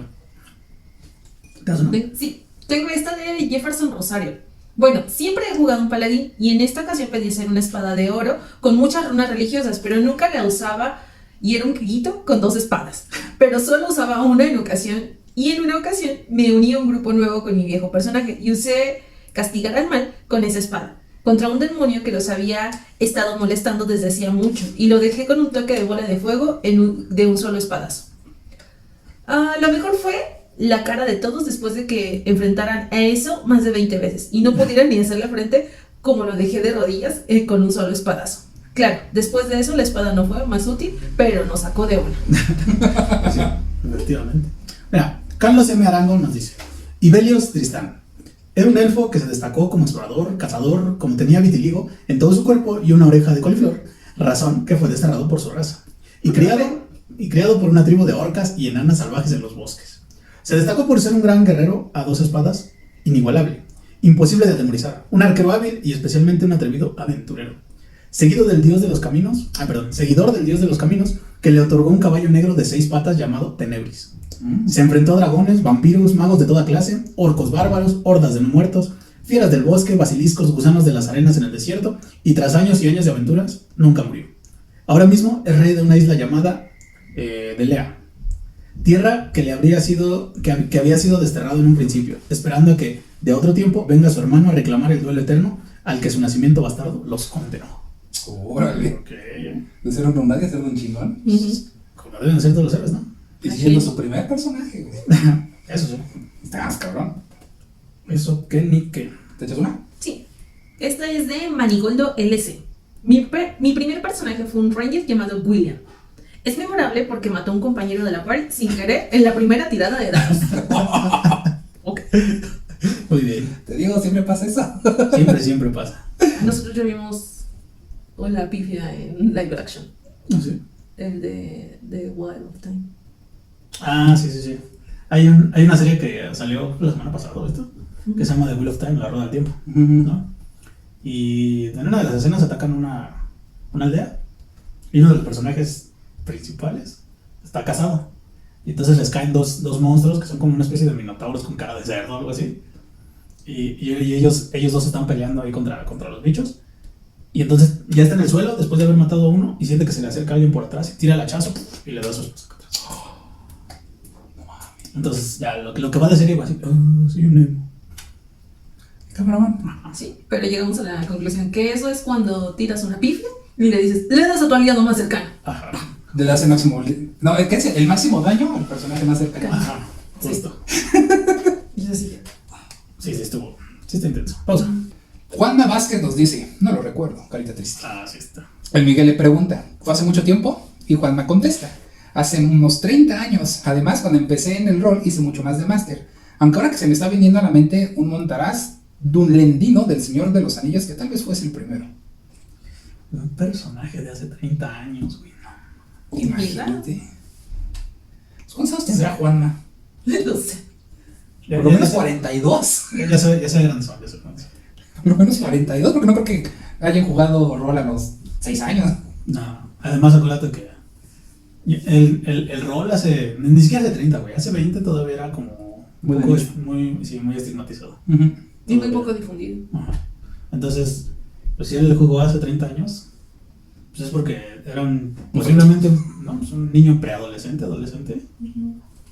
¿Caso, no? Sí, tengo esta de Jefferson Rosario. Bueno, siempre he jugado un paladín y en esta ocasión pedí ser una espada de oro con muchas runas religiosas, pero nunca la usaba y era un grillito con 2 espadas. Pero solo usaba una en ocasión y en una ocasión me uní a un grupo nuevo con mi viejo personaje y usé castigar al mal con esa espada contra un demonio que los había estado molestando desde hacía mucho y lo dejé con un toque de bola de fuego de un solo espadazo. Lo mejor fue la cara de todos después de que enfrentaran a eso más de 20 veces y no pudieran ni hacer la frente como lo dejé de rodillas con un solo espadazo. Claro, después de eso la espada no fue más útil, pero nos sacó de una. Sí, efectivamente. Mira, Carlos M. Arango nos dice: Ibelios Tristán era un elfo que se destacó como explorador, cazador, como tenía vitiligo en todo su cuerpo y una oreja de coliflor, razón que fue desterrado por su raza y criado por una tribu de orcas y enanas salvajes en los bosques. Se destacó por ser un gran guerrero a 2 espadas, inigualable, imposible de atemorizar, un arquero hábil y especialmente un atrevido aventurero. Seguidor del dios de los caminos, que le otorgó un caballo negro de 6 patas llamado Tenebris. Se enfrentó a dragones, vampiros, magos de toda clase, orcos bárbaros, hordas de no muertos, fieras del bosque, basiliscos, gusanos de las arenas en el desierto, y tras años y años de aventuras, nunca murió. Ahora mismo es rey de una isla llamada Delea, tierra que había sido desterrado en un principio, esperando a que de otro tiempo venga su hermano a reclamar el duelo eterno al que su nacimiento bastardo los condenó. Órale. Okay. De ser un don nadie a ser un chingón. Como deben ser todos los héroes, ¿no? Y siendo su primer personaje, güey. Eso sí. Está más cabrón. Eso que ni que. ¿Te echas una? Sí, esta es de Manigoldo LC. Mi primer personaje fue un ranger llamado William. Es memorable porque mató a un compañero de la party sin querer en la primera tirada de dados. Okay. Muy bien. Te digo, siempre pasa eso. Siempre pasa. Nosotros ya vimos la pífida en live action. No sé. El de Wild of Time. Ah, sí. Hay una serie que salió la semana pasada, ¿esto? Que se llama The Wheel of Time, la rueda del tiempo, ¿no? Y en una de las escenas atacan una aldea y uno de los personajes principales está casado. Y entonces les caen dos monstruos que son como una especie de minotauros con cara de cerdo o algo así. Y ellos dos están peleando ahí contra los bichos. Y entonces ya está en el suelo después de haber matado a uno y siente que se le acerca alguien por atrás y tira el hachazo y le da a su esposa atrás. Entonces ya lo que va de serie va así, soy un emo. Cabrón. Sí, pero llegamos a la conclusión que eso es cuando tiras una pifia y le dices, le das a tu aliado más cercano. Ajá. Le hace máximo. No, ¿qué es? El máximo daño al personaje más cercano. Ajá. Justo. Y es así. Sí, estuvo. Sí, está intenso. Pausa. Juanma Vázquez nos dice, no lo recuerdo, carita triste. Ah, sí está. El Miguel le pregunta, ¿fue hace mucho tiempo? Y Juanma contesta, hace unos 30 años. Además, cuando empecé en el rol hice mucho más de máster. Aunque ahora que se me está viniendo a la mente un Montaraz Dunlendino del Señor de los Anillos, que tal vez fuese el primero. Un personaje de hace 30 años, güey. No. Imagínate. ¿Cuántos años tendrá Juanma? No sé. Por lo menos 42. Ya se grandes. Por lo menos 42, porque no creo que hayan jugado rol a los 6 años. No, además acuérdate que el rol ni siquiera hace 30, güey, hace 20 todavía era como muy estigmatizado. Y muy poco difundido. Ajá. Entonces, pues si él jugó hace 30 años, pues es porque era posiblemente un niño preadolescente, adolescente,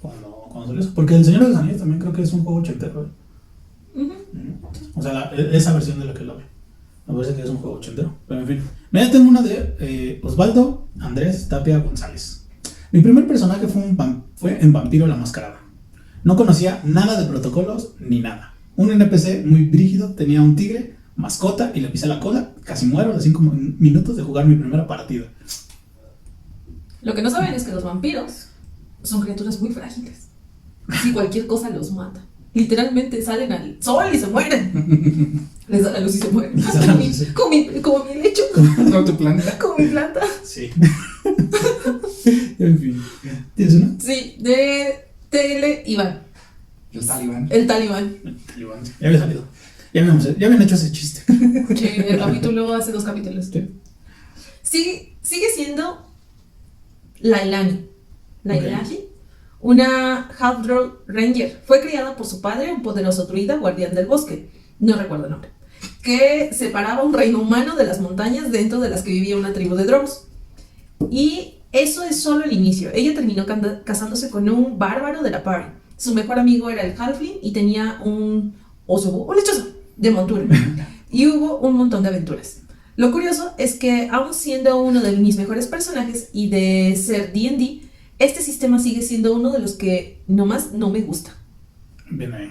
cuando salió eso. Porque El Señor de los Anillos también creo que es un juego ochentero. O sea, esa versión de la que lo hablo. Me parece que es un juego ochentero. Pero en fin. Mira, tengo una de Osvaldo Andrés Tapia González. Mi primer personaje fue en Vampiro la Mascarada. No conocía nada de protocolos ni nada. Un NPC muy brígido, tenía un tigre, mascota, y le pisé la cola. Casi muero a los 5 minutos de jugar mi primera partida. Lo que no saben es que los vampiros son criaturas muy frágiles. Si cualquier cosa los mata. literalmente salen al sol y se mueren. Les da la luz y se mueren. Les da la luz, sí. Como mi lecho, No, tu planeta. como mi planta. Sí. En fin. ¿Tienes una? Sí, de Tele Iván, El talibán. el talibán. Talibán. Ya había salido. Ya habían hecho ese chiste. Que el capítulo hace 2 capítulos. Sí. Sigue siendo Lailani. Lailani, una Half-Drow Ranger. Fue criada por su padre, un poderoso druida guardián del bosque. No recuerdo el nombre. Que separaba un reino humano de las montañas dentro de las que vivía una tribu de Drows. Y eso es solo el inicio. Ella terminó casándose con un bárbaro de la party. Su mejor amigo era el Halfling y tenía un oso o lechoso de montura. Y hubo un montón de aventuras. Lo curioso es que, aun siendo uno de mis mejores personajes y de ser D&D, este sistema sigue siendo uno de los que nomás no me gusta. Bien ahí.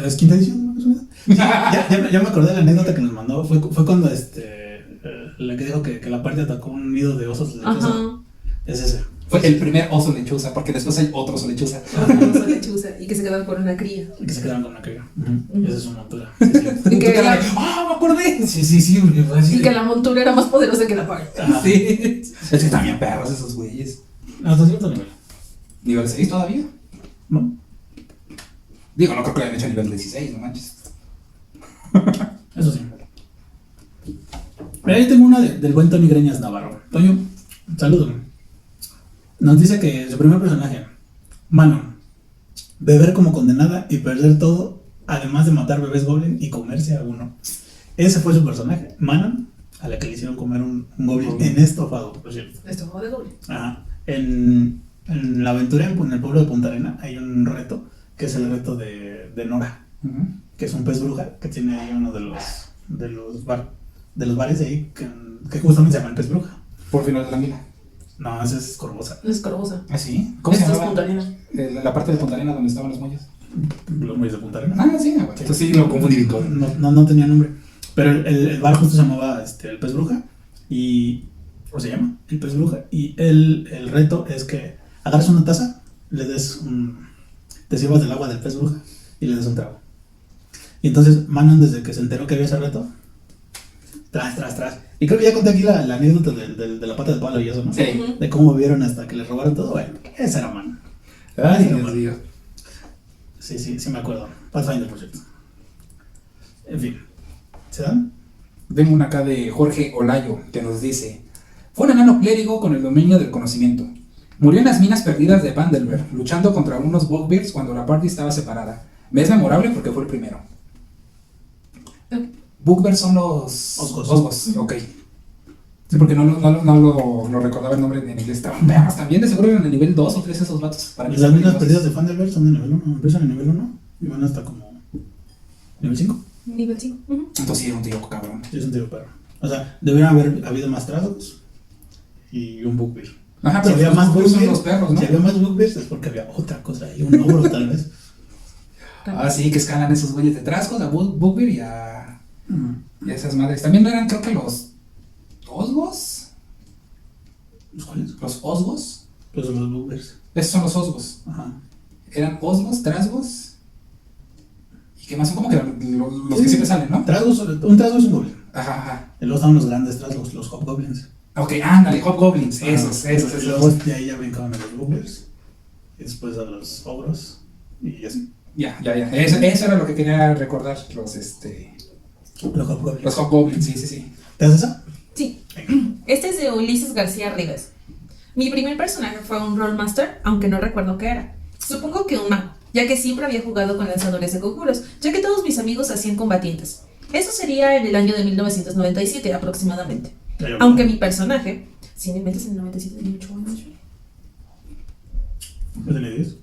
¿Es quinta edición? ¿No? Ya me acordé de la anécdota que nos mandó. Fue cuando la que dijo que la parte atacó un nido de osos lechosa. Ajá. Es ese. Fue el primer oso lechuza, porque después hay otro oso lechuza. Oso lechuza, y que se quedaron con una cría. Y que se quedaron con una cría. Ujú. Esa es su montura. Sí, sí. Y que, Tú la, ¡ah, me acordé! Sí, porque fue así. y que la montura era más poderosa que la party. Ajá. Sí. Es que también perros esos güeyes. Hasta cierto nivel. ¿Nivel 6 todavía? ¿No? Digo, no creo que lo hayan hecho a nivel 16, no manches. Eso sí. Mira, ahí tengo una del buen Tony Greñas Navarro. Toño, saludos. Nos dice que su primer personaje, Manon, beber como condenada y perder todo, además de matar bebés goblin y comerse a uno. Ese fue su personaje, Manon, a la que le hicieron comer un goblin en estofado, por cierto. Esto fue de doble. Ajá. En la aventura en el pueblo de Punta Arena hay un reto, que es el reto de Nora, que es un pez bruja que tiene ahí uno de los bares de ahí que justamente se llama el pez bruja. Por final de la mina. No, esa es Corvosa. Es corvosa. ¿Ah, sí? ¿Cómo se Esto es llamaba? Punta Arena. La parte de Punta Arena donde estaban los muelles. Los muelles de Punta Arena. Ah, sí, bueno. Entonces sí lo confundí con. No tenía nombre. Pero el bar justo se llamaba el pez bruja. O se llama el pez bruja. Y el reto es que agarres una taza, te sirvas del agua del pez bruja y le des un trago. Y entonces Manon, desde que se enteró que había ese reto, tras. Y creo que ya conté aquí la anécdota de la pata de palo y eso, ¿no? Sí. De cómo vivieron hasta que les robaron todo. Bueno, esa era Manon. Ay, Esa era Dios Manon. mío. Sí me acuerdo. Pathfinder, por cierto. En fin. ¿Se dan? Tengo una acá de Jorge Olayo que nos dice: fue un enano clérigo con el dominio del conocimiento. Murió en las minas perdidas de Pandelver, luchando contra unos bugbears cuando la party estaba separada. Me es memorable porque fue el primero. Bugbears son los osgos. Ok. Sí, porque no lo recordaba el nombre en inglés. Estaban perros también, de seguro eran en el nivel 2 o 3 esos vatos. Para mí Las son minas peligrosos. perdidas de Fandelver son de nivel 1. Empiezan en nivel 1 y van hasta como nivel 5. Nivel 5. Entonces sí era un tío cabrón. Sí, es un tiro perro. O sea, deberían haber habido más tragos y un bugbear. Ajá, Si pero había los más bugbears son bugbears, los perros, ¿no? si había más bugbears es porque había otra cosa ahí, un ogro tal vez. Ah, sí, que escalan esos güeyes de trasgos, a bugbear y a esas madres. También no eran, creo que los osgos. ¿Los cuáles? Los osgos. Pues son los bugbears. Esos son los osgos. Ajá. Eran osgos, trasgos. ¿Y qué más? Son como que los que siempre salen, ¿no? Un trasgo es un goblin. Ajá. Y luego están los grandes trasgos, los hobgoblins. Ok, ándale, hobgoblins. Ajá. Esos. Y luego de ahí ya brincaban a los bugbears. Y después a los ogros. Y así. Ya. Eso era lo que quería recordar. Los hobgoblins. Los hobgoblins, sí. ¿Te haces esa? Sí. Este es de Ulises García Rivas. Mi primer personaje fue un Rollmaster, aunque no recuerdo qué era. Supongo que un mago, ya que siempre había jugado con lanzadores de conjuros, ya que todos mis amigos hacían combatientes. Eso sería en el año de 1997 aproximadamente. Aunque mi personaje, si me metes en el 97, tenía 8 años. ¿Qué tenía 10?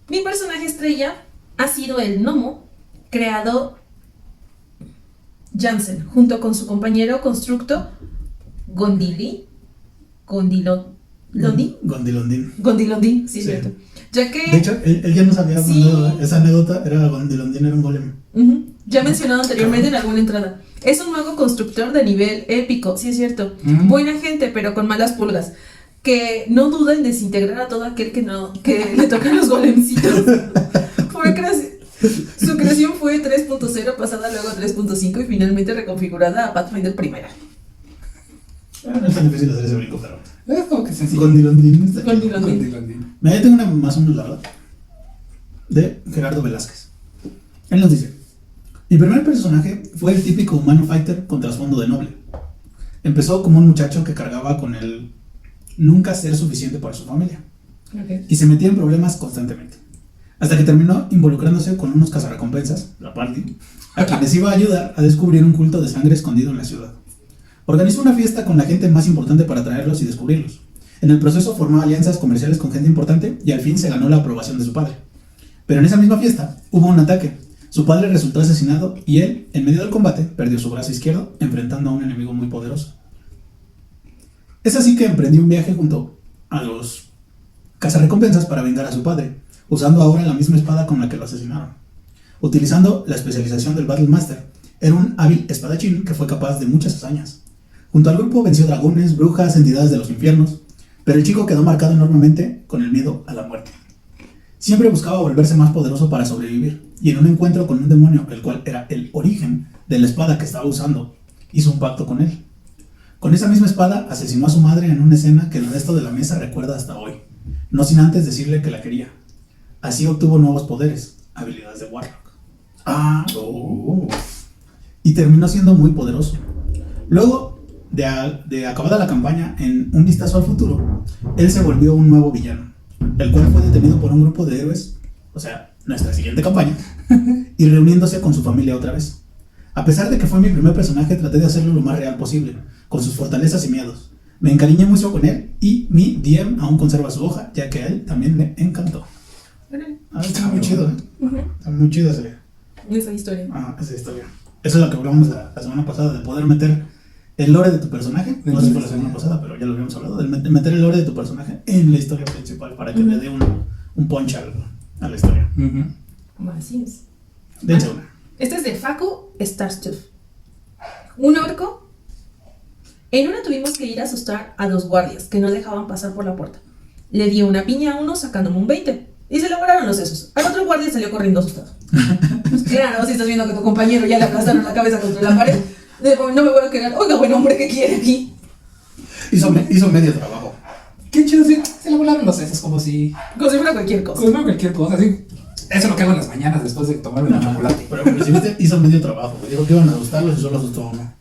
Mi personaje estrella ha sido el gnomo creado Jansen, junto con su compañero constructo Gondilondín, Sí. Gondilondín, sí, cierto. Ya que De hecho, él ya nos había Sí. mandado esa anécdota, era Gondilondín, era un golem. ya mencionado anteriormente en alguna entrada. Es un mago constructor de nivel épico, sí es cierto. Ujú. Buena gente, pero con malas pulgas. Que no duda en desintegrar a todo aquel que le tocan los golemcitos. Su creación fue 3.0, pasada luego a 3.5 y finalmente reconfigurada a Pathfinder primera. No es tan difícil hacer ese brinco, pero. Es como que sencillo. Gondilondín está chido. Gondilondín. Gondilondín. Mira, yo tengo una más o menos larga de Gerardo Velázquez. Él nos dice: mi primer personaje fue el típico humano fighter con trasfondo de noble. Empezó como un muchacho que cargaba con el nunca ser suficiente para su familia y se metía en problemas constantemente, hasta que terminó involucrándose con unos cazarrecompensas, la party, a quienes iba a ayudar a descubrir un culto de sangre escondido en la ciudad. Organizó una fiesta con la gente más importante para atraerlos y descubrirlos. En el proceso formó alianzas comerciales con gente importante y al fin se ganó la aprobación de su padre. Pero en esa misma fiesta hubo un ataque. Su padre resultó asesinado y él, en medio del combate, perdió su brazo izquierdo enfrentando a un enemigo muy poderoso. Es así que emprendió un viaje junto a los cazarrecompensas para vengar a su padre, usando ahora la misma espada con la que lo asesinaron. Utilizando la especialización del Battle Master, era un hábil espadachín que fue capaz de muchas hazañas. Junto al grupo venció dragones, brujas, entidades de los infiernos, pero el chico quedó marcado enormemente con el miedo a la muerte. Siempre buscaba volverse más poderoso para sobrevivir, y en un encuentro con un demonio, el cual era el origen de la espada que estaba usando, hizo un pacto con él. Con esa misma espada asesinó a su madre en una escena que el resto de la mesa recuerda hasta hoy, no sin antes decirle que la quería. Así obtuvo nuevos poderes, habilidades de Warlock. Y terminó siendo muy poderoso. Luego de acabada la campaña, en un vistazo al futuro, él se volvió un nuevo villano, el cual fue detenido por un grupo de héroes, o sea, nuestra siguiente campaña, y reuniéndose con su familia otra vez. A pesar de que fue mi primer personaje, traté de hacerlo lo más real posible, con sus fortalezas y miedos. Me encariñé mucho con él y mi DM aún conserva su hoja, ya que a él también le encantó. Está muy chido, Está muy chido esa historia. Esa historia. Eso es lo que hablamos la semana pasada, de poder meter el lore de tu personaje. No sé si fue la semana pasada, pero ya lo habíamos hablado, de meter el lore de tu personaje en la historia principal para que le dé un punch a la historia. Así es. Dense una. Este es de Facu Starstuff. Un orco. En una tuvimos que ir a asustar a 2 guardias que no dejaban pasar por la puerta. Le di una piña a uno sacándome un 20 y se lograron los sesos. Al otro guardia salió corriendo asustado. Pues claro, si estás viendo que tu compañero ya le aplastaron la cabeza contra la pared, no me voy a quedar. Oiga, buen hombre, ¿qué quiere aquí? Hizo medio trabajo. Qué chido, sí. Se le volaron los sesos como si fuera cualquier cosa. Como si fuera cualquier cosa, sí. Eso es lo que hago en las mañanas después de tomarme un chocolate. Pero si viste, hizo medio trabajo. Dijo que iban a asustarlos y solo asustó a uno.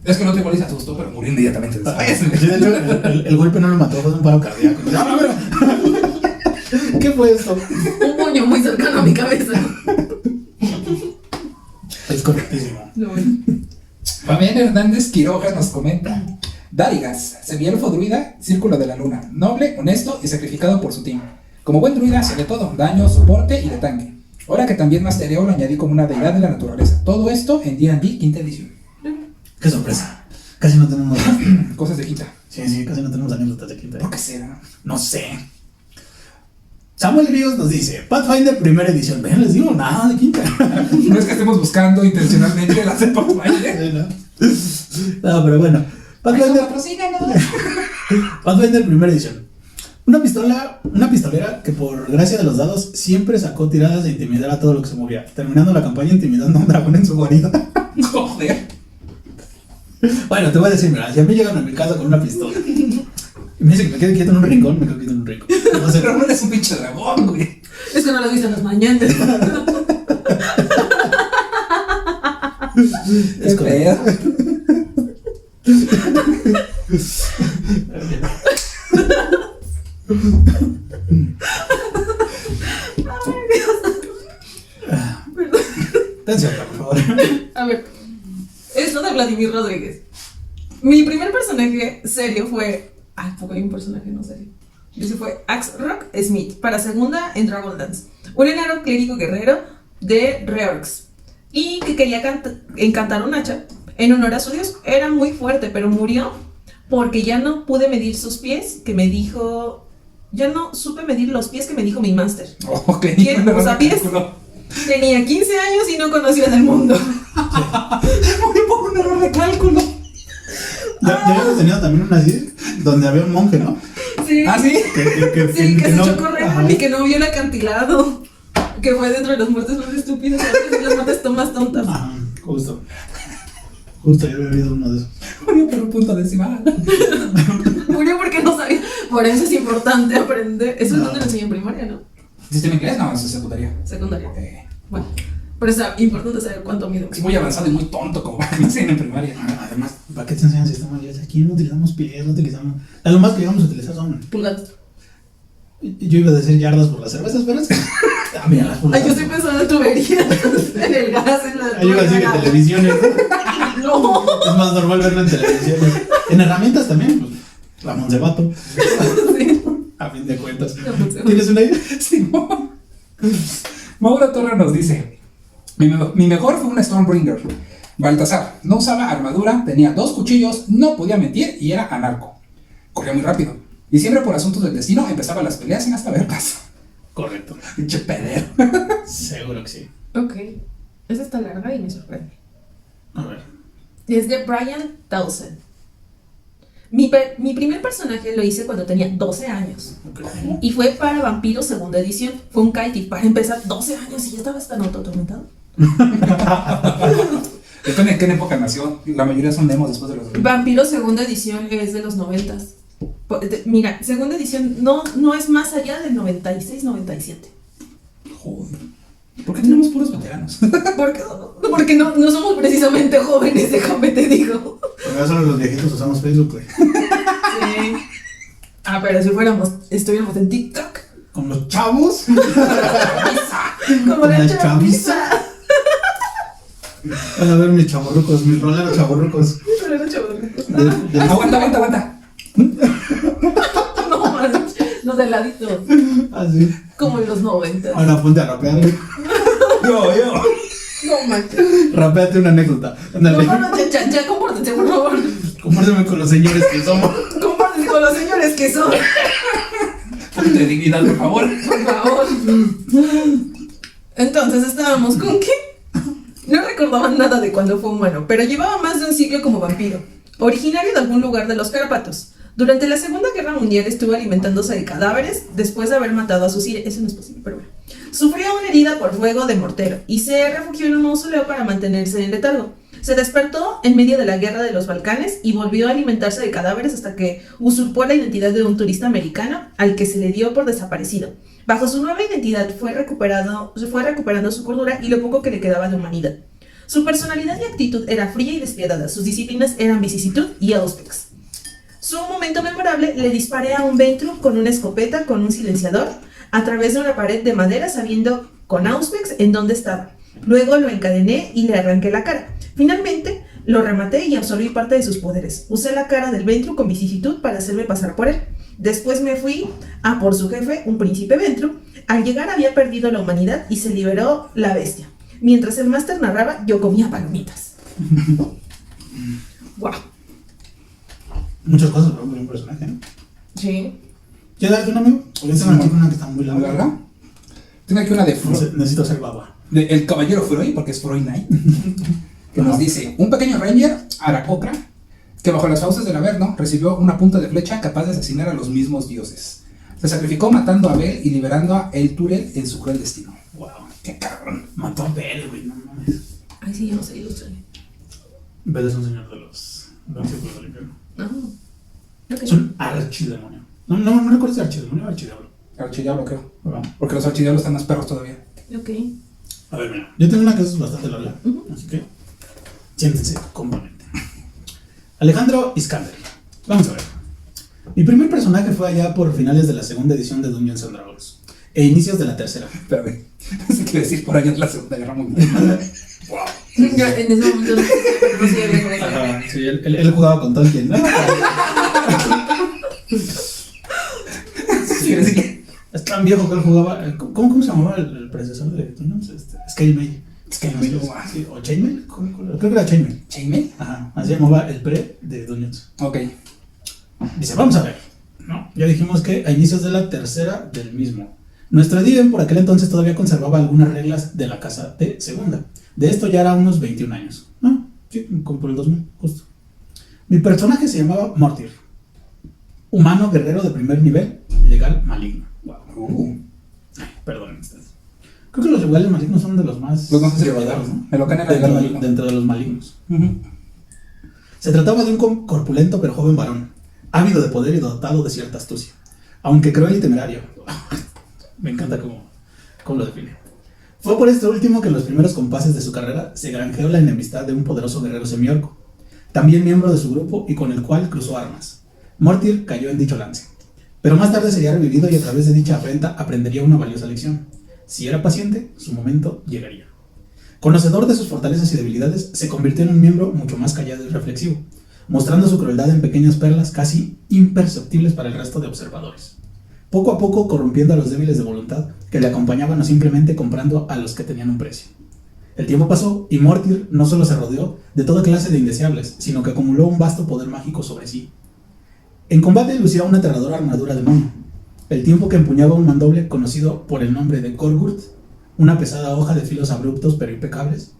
Es que no te se asustó, pero murió inmediatamente después. Sí, de hecho, el golpe no lo mató, fue un paro cardíaco. ¿Qué fue esto? Un puño muy cercano a mi cabeza. Es correctísimo. Fabián Hernández Quiroga nos comenta: Darigas, semielfo druida, círculo de la luna, noble, honesto y sacrificado por su team. Como buen druida hace de todo, daño, soporte y de tanque. Ahora que también mastereo, lo añadí como una deidad de la naturaleza. Todo esto en D&D quinta edición. Qué sorpresa. Casi no tenemos cosas de quinta. Sí, casi no tenemos anécdotas de quinta. ¿Por qué será? No sé. Samuel Ríos nos dice: Pathfinder primera edición. Ven, les digo nada de quinta. No es que estemos buscando intencionalmente la de Pathfinder. No, pero bueno. Pathfinder primera edición. Una pistolera que por gracia de los dados siempre sacó tiradas de intimidar a todo lo que se movía, terminando la campaña intimidando a un dragón en su guarida. Joder. Bueno, te voy a decir, mira, si a mí llegan a mi casa con una pistola y me dicen que me quede quieto en un rincón, me quedo quieto en un rincón. Pero no eres un pinche dragón, güey. Es que no lo viste en las mañanas. Es correcto. Atención, por favor. A ver, esto de Vladimir Rodríguez. Mi primer personaje serio fue. Porque hay un personaje no serio. Ese fue Axe Rock Smith, para segunda en Dragonlance. Un enano clérigo guerrero de Reorx. Y que quería encantar un hacha en honor a su dios. Era muy fuerte, pero murió porque ya no pude medir sus pies, que me dijo. Ya no supe medir los pies que me dijo mi máster. ¿Quién usa pies? Tenía 15 años y no conocía del mundo. Murió por un error de cálculo. Ya habíamos tenido también una así, donde había un monje, ¿no? Sí. ¿Ah, sí? Que se echó a correr y que no vio el acantilado. Que fue dentro de las muertes más estúpidas, y las muertes más tontas. Ajá, justo. Justo, yo había vivido uno de esos. Murió por un punto decimal. Murió porque no sabía. Por eso es importante aprender. Eso es donde lo enseñé en primaria, ¿no? ¿Sistema inglés? No, eso es secundaria. Secundaria. Bueno, por eso es importante saber cuánto mido. Es muy avanzado y muy tonto como para que me enseñen en primaria. Además, ¿para qué te enseñan sistema inglés? Aquí no utilizamos pies, no utilizamos. A lo más que llegamos a utilizar son. Pulgadas. Yo iba a decir yardas por las cervezas, pero es que. Ah, mira, las Ay, pulgadas. yo estoy pensando en tuberías, en el gas, en la. Yo iba a decir que en televisiones. No. Es más normal verlo en televisiones. En herramientas también, pues. La Monsevato. Sí. A fin de cuentas. La Monsevato. ¿Tienes una idea? Simón. Maura Torre nos dice: mi mejor fue un Stormbringer. Baltasar no usaba armadura, tenía 2 cuchillos, no podía mentir y era anarco. Corría muy rápido. Y siempre por asuntos del destino empezaba las peleas sin hasta ver caso. Correcto. Pinche pedero. Seguro que sí. Ok. Esa está larga y me sorprende. A ver. Es de Brian Townsend. Mi primer personaje lo hice cuando tenía 12 años. Ok. Y fue para Vampiro segunda edición. Fue un kite. Para empezar, 12 años y ya estabas tan autoatormentado. Depende de qué época nació. La mayoría son demos después de los 2000. Vampiro segunda edición es de los 90s. Mira, segunda edición no es más allá del 96, 97. Joder. ¿Por qué tenemos puros veteranos? Porque no somos precisamente jóvenes, déjame te digo. Pero solo los viejitos usamos Facebook, güey. Sí. Ah, pero si estuviéramos en TikTok. Con los chavos. Como Con la la chaviza. Van a ver mis chavorrucos, mis roleros chavorrucos. Pero era chavorrucos. Aguanta. No manches, los de ladito. Así. Como en los 90. Ahora ponte a rapear. Yo. No manches. Rapéate una anécdota. Ándale. No, ya, compórtense, por favor. Compárteme con los señores que somos. Compórtense con los señores que son. Un poquito de dignidad, por favor. Por favor. Entonces estábamos con qué. No recordaba nada de cuando fue humano, pero llevaba más de un siglo como vampiro, originario de algún lugar de los Cárpatos. Durante la Segunda Guerra Mundial estuvo alimentándose de cadáveres después de haber matado a su sire. Eso no es posible, pero bueno. Sufrió una herida por fuego de mortero y se refugió en un mausoleo para mantenerse en letargo. Se despertó en medio de la guerra de los Balcanes y volvió a alimentarse de cadáveres hasta que usurpó la identidad de un turista americano al que se le dio por desaparecido. Bajo su nueva identidad fue recuperando su cordura y lo poco que le quedaba de humanidad. Su personalidad y actitud era fría y despiadada. Sus disciplinas eran vicisitud y auspex. Su momento memorable: le disparé a un Ventru con una escopeta con un silenciador a través de una pared de madera sabiendo con auspex en dónde estaba. Luego lo encadené y le arranqué la cara. Finalmente lo rematé y absorbí parte de sus poderes. Usé la cara del Ventru con vicisitud para hacerme pasar por él. Después me fui a por su jefe, un príncipe Ventru. Al llegar había perdido la humanidad y se liberó la bestia. Mientras el máster narraba, yo comía palomitas. Wow. Muchas cosas para un personaje, ¿no? Sí. ¿Quieres darte un amigo? O yo tengo aquí una que está muy ¿La larga. verdad? Tengo aquí una de Necesito ser baba. El caballero Freud, porque es Freud Knight, que nos dice: un pequeño ranger, Aracocra, que bajo las fauces del Averno recibió una punta de flecha capaz de asesinar a los mismos dioses. Se sacrificó matando a Bel y liberando a El Turel en su cruel destino. Wow. ¡Qué cabrón! Mató a Bel, güey, no mames. Ay, sí, yo no sé ilustrar. Bel es un señor de los círculos del infierno. No. Ok. Es un archidemonio. No recuerdo si archidemonio o archidiablo. Archidiablo, creo. Wow. Porque los archidiablos están más perros todavía. Ok. A ver, mira. Yo tengo una que es bastante larga. Ujú. Así que siéntense cómodamente. Alejandro Iskander. Vamos a ver. Mi primer personaje fue allá por finales de la segunda edición de Dungeons and Dragons e inicios de la tercera. Espérame. Pensé que iba a decir por allá en la Segunda Guerra Mundial. ¡Wow! Yo en ese momento no sé bien. Ajá, sí, él jugaba con Tolkien, ¿no? Sí, así que... Es tan viejo que él jugaba. ¿Cómo se llamaba el predecesor de Dungeons? Scalemail. Scalemail, Sí, o Chainmail. Creo que era Chainmail. ¿Chainmail? Ajá, así llamaba el pre de Dungeons. Ok. Dice, vamos a ver, ¿no? Ya dijimos que a inicios de la tercera del mismo. Nuestro DM por aquel entonces todavía conservaba algunas reglas de la casa de segunda. De esto ya era unos 21 años, ¿no? Sí, como por el 2000, justo. Mi personaje se llamaba Mortir. Humano guerrero de primer nivel, legal maligno. Wow. Perdonen ustedes. Creo que los iguales malignos son de los más Los más llevaderos, ¿no? Me lo caen a Dentro de los malignos. Se trataba de un corpulento pero joven varón, ávido de poder y dotado de cierta astucia, aunque cruel y temerario. Me encanta cómo lo define. Fue por esto último que en los primeros compases de su carrera se granjeó la enemistad de un poderoso guerrero semiorco, también miembro de su grupo y con el cual cruzó armas. Mortir cayó en dicho lance, pero más tarde sería revivido y a través de dicha afrenta aprendería una valiosa lección. Si era paciente, su momento llegaría. Conocedor de sus fortalezas y debilidades, se convirtió en un miembro mucho más callado y reflexivo, mostrando su crueldad en pequeñas perlas casi imperceptibles para el resto de observadores. Poco a poco corrompiendo a los débiles de voluntad que le acompañaban o simplemente comprando a los que tenían un precio. El tiempo pasó y Mortir no solo se rodeó de toda clase de indeseables, sino que acumuló un vasto poder mágico sobre sí. En combate lucía una aterradora armadura de mono, el tiempo que empuñaba un mandoble conocido por el nombre de Gorgurt, una pesada hoja de filos abruptos pero impecables,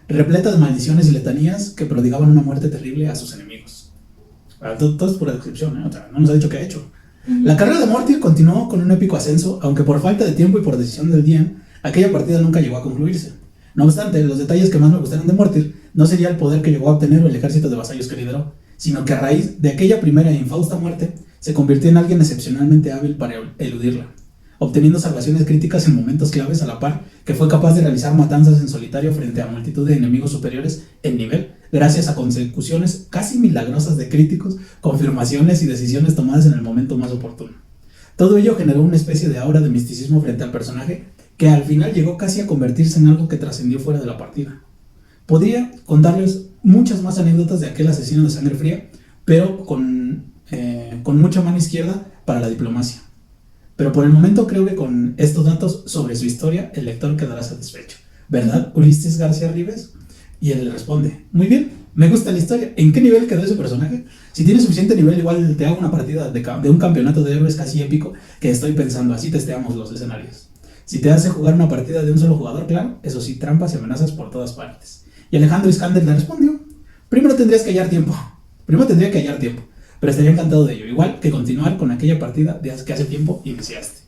repleta de maldiciones y letanías que prodigaban una muerte terrible a sus enemigos. Todo es pura descripción, ¿eh? O sea, no nos ha dicho qué ha hecho. La carrera de Mortir continuó con un épico ascenso, aunque por falta de tiempo y por decisión del DM, aquella partida nunca llegó a concluirse. No obstante, los detalles que más me gustaron de Mortir no sería el poder que llegó a obtener o el ejército de vasallos que lideró, sino que a raíz de aquella primera e infausta muerte, se convirtió en alguien excepcionalmente hábil para eludirla, obteniendo salvaciones críticas en momentos claves a la par que fue capaz de realizar matanzas en solitario frente a multitud de enemigos superiores en nivel, gracias a consecuciones casi milagrosas de críticos, confirmaciones y decisiones tomadas en el momento más oportuno. Todo ello generó una especie de aura de misticismo frente al personaje que al final llegó casi a convertirse en algo que trascendió fuera de la partida. Podría contarles muchas más anécdotas de aquel asesino de sangre fría, pero con mucha mano izquierda para la diplomacia. Pero por el momento creo que con estos datos sobre su historia el lector quedará satisfecho. ¿Verdad, Ulises García Ribes? Y él le responde, muy bien, me gusta la historia. ¿En qué nivel quedó ese personaje? Si tiene suficiente nivel, igual te hago una partida de un campeonato de héroes casi épico que estoy pensando, así testeamos los escenarios. Si te hace jugar una partida de un solo jugador, claro, eso sí, trampas y amenazas por todas partes. Y Alejandro Iskander le respondió, primero tendría que hallar tiempo, pero estaría encantado de ello, igual que continuar con aquella partida que hace tiempo iniciaste.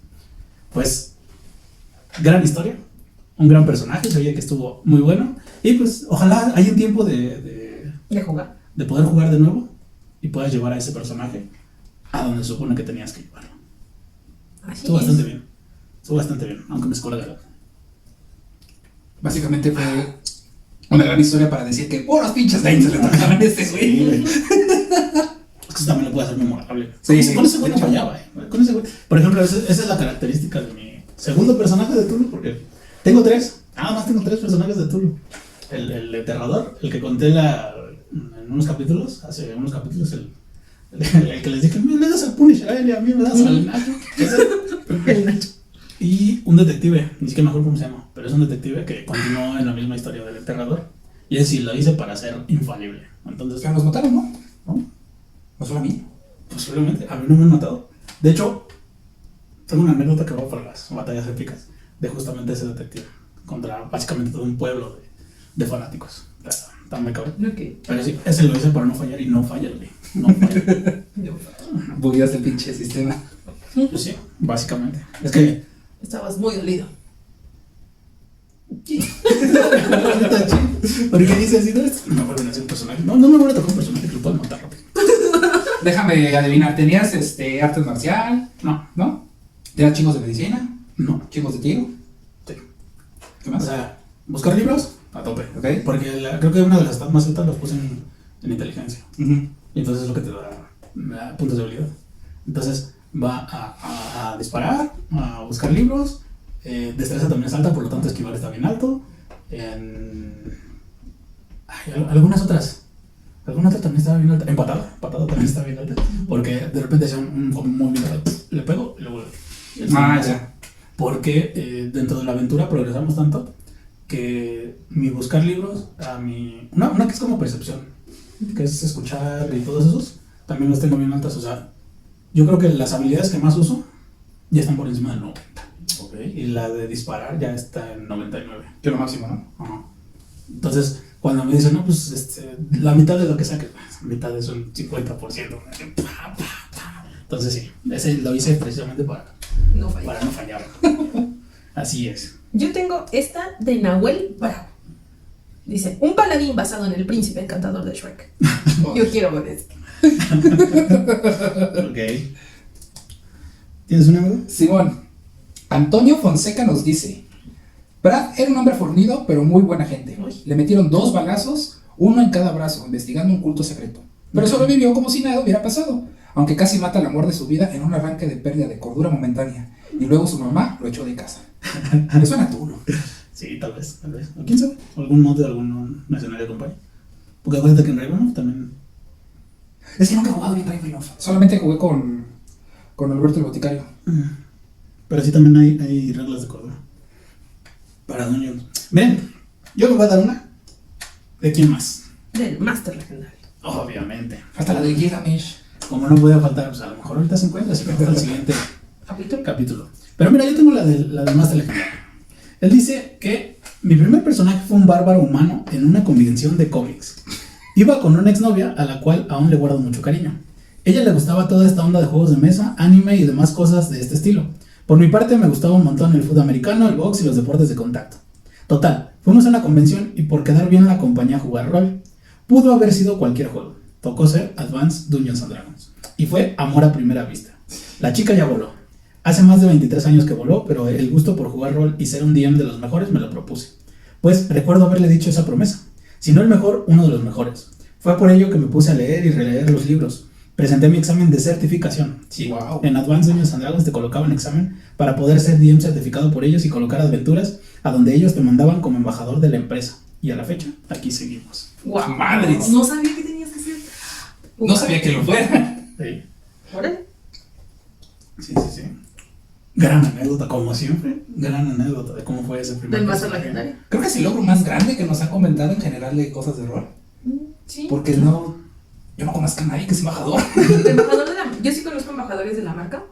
Pues, gran historia, un gran personaje, se oye que estuvo muy bueno, y pues ojalá haya un tiempo de jugar, de poder jugar de nuevo y puedas llevar a ese personaje a donde se supone que tenías que llevarlo. Estuvo bastante bien, aunque me escuela de la... Básicamente fue una gran historia para decir que puros pinches lanes se le tocaban a este güey. Es que eso también lo puede hacer memorable. Sí, con ese güey no fallaba, Con ese güey. Por ejemplo, esa es la característica de mi segundo personaje de Tulu, porque tengo tres personajes de Tulu. El enterrador, el que conté en unos capítulos, hace unos capítulos, el que les dije, a mí me das al Punisher, a mí me das al Nacho. El Nacho. Y un detective, ni siquiera me acuerdo cómo se llama, pero es un detective que continuó en la misma historia del enterrador. Y es decir, lo hice para ser infalible. Entonces, Pero nos mataron, ¿no? ¿no? ¿No solo a mí? Posiblemente, a mí no me han matado. De hecho, tengo una anécdota que va para las batallas épicas de justamente ese detective contra básicamente todo un pueblo de fanáticos. Tan me cabrón. Okay. Pero sí, ese lo hice para no fallar y no falla, güey. No falla. Bugueaste el pinche sistema. Pues sí, básicamente. Es que estabas muy dolido. ¿Por qué dices así? No me vuelven a hacer un personaje. No me vuelve a tocar un personaje que lo puedo matar rápido. Déjame adivinar, ¿tenías artes marcial? No. ¿Tenías chingos de medicina? No. ¿Chingos de tiro? Sí. ¿Qué más? O sea, buscar libros a tope. Ok. Porque creo que una de las stats más altas las puse en inteligencia. Uh-huh. Y entonces es lo que te da puntos de habilidad. Entonces va a disparar, a buscar libros. Destreza también es alta, por lo tanto esquivar está bien alto. Algunas otras también estaba bien alta. Empatada también está bien alta. Porque de repente hacía un movimiento, le pego y luego... Ya. Porque dentro de la aventura progresamos tanto que mi buscar libros, una que es como percepción, que es escuchar y todos esos, también los tengo bien altas. O sea, yo creo que las habilidades que más uso ya están por encima del 90. Okay. Y la de disparar ya está en 99. Que lo máximo, ¿no? Ajá. Entonces, cuando me dicen, no, pues la mitad de lo que saques, mitad es un 50%. Entonces sí, ese lo hice precisamente para no fallar. Así es. Yo tengo esta de Nahuel Bravo. Dice, un paladín basado en el príncipe encantador de Shrek. Yo quiero ver esto. Ok. ¿Tienes un amigo? Simón, Antonio Fonseca nos dice: Brad era un hombre fornido, pero muy buena gente. Le metieron 2 balazos, uno en cada brazo, investigando un culto secreto. Pero sobrevivió como si nada hubiera pasado, aunque casi mata al amor de su vida en un arranque de pérdida de cordura momentánea. Y luego su mamá lo echó de casa. Me suena a tú, ¿no? Sí, tal vez. ¿O quién sabe? ¿Algún mod de algún nacional de compañía? Porque acuérdate que en Ravenloft también... Es que nunca he jugado bien Ravenloft. Solamente jugué con Alberto el Boticario. Pero sí también hay reglas de cordura. Para Dungeons. Miren, yo les voy a dar una. ¿De quién más? Del Master Legendario. Obviamente. Hasta la de Gilgamesh. Como no podía faltar, pues a lo mejor ahorita se encuentra, así que hasta el siguiente capítulo. Pero mira, yo tengo la del Master Legendario. Él dice que mi primer personaje fue un bárbaro humano en una convención de cómics. Iba con una exnovia a la cual aún le guardo mucho cariño. Ella le gustaba toda esta onda de juegos de mesa, anime y demás cosas de este estilo. Por mi parte me gustaba un montón el fútbol americano, el box y los deportes de contacto. Total, fuimos a una convención y por quedar bien la acompañé a jugar rol. Pudo haber sido cualquier juego. Tocó ser Advanced Dungeons and Dragons. Y fue amor a primera vista. La chica ya voló. Hace más de 23 años que voló, pero el gusto por jugar rol y ser un DM de los mejores me lo propuse. Pues recuerdo haberle dicho esa promesa. Si no el mejor, uno de los mejores. Fue por ello que me puse a leer y releer los libros. Presenté mi examen de certificación. Sí, Wow. En Advanced Dungeons and Dragons te colocaban examen para poder ser DM certificado por ellos y colocar aventuras a donde ellos te mandaban como embajador de la empresa. Y a la fecha, aquí seguimos. Wow. Madres. No sabía que tenías que ser. No sabía que lo fuera. Sí. Órale. Sí. Gran anécdota, como siempre. Gran anécdota de cómo fue ese primer Del Master personaje. Legendario. Creo que es el logro más grande que nos han comentado en general de cosas de rol. Sí. Porque yo no conozco a nadie que es embajador. Yo sí conozco embajadores de la marca.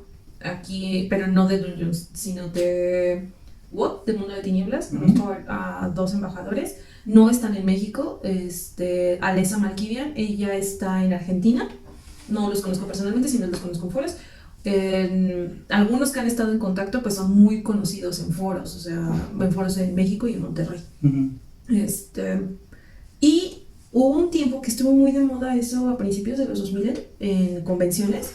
Aquí, pero no de Dungeons, sino de WoT, de Mundo de Tinieblas. Conozco a 2 embajadores. No están en México. Alessa Malkivian, ella está en Argentina. No los conozco personalmente, sino los conozco en foros. Algunos que han estado en contacto pues son muy conocidos en foros, o sea, en foros en México y en Monterrey. Y hubo un tiempo que estuvo muy de moda eso a principios de los 2000 en convenciones,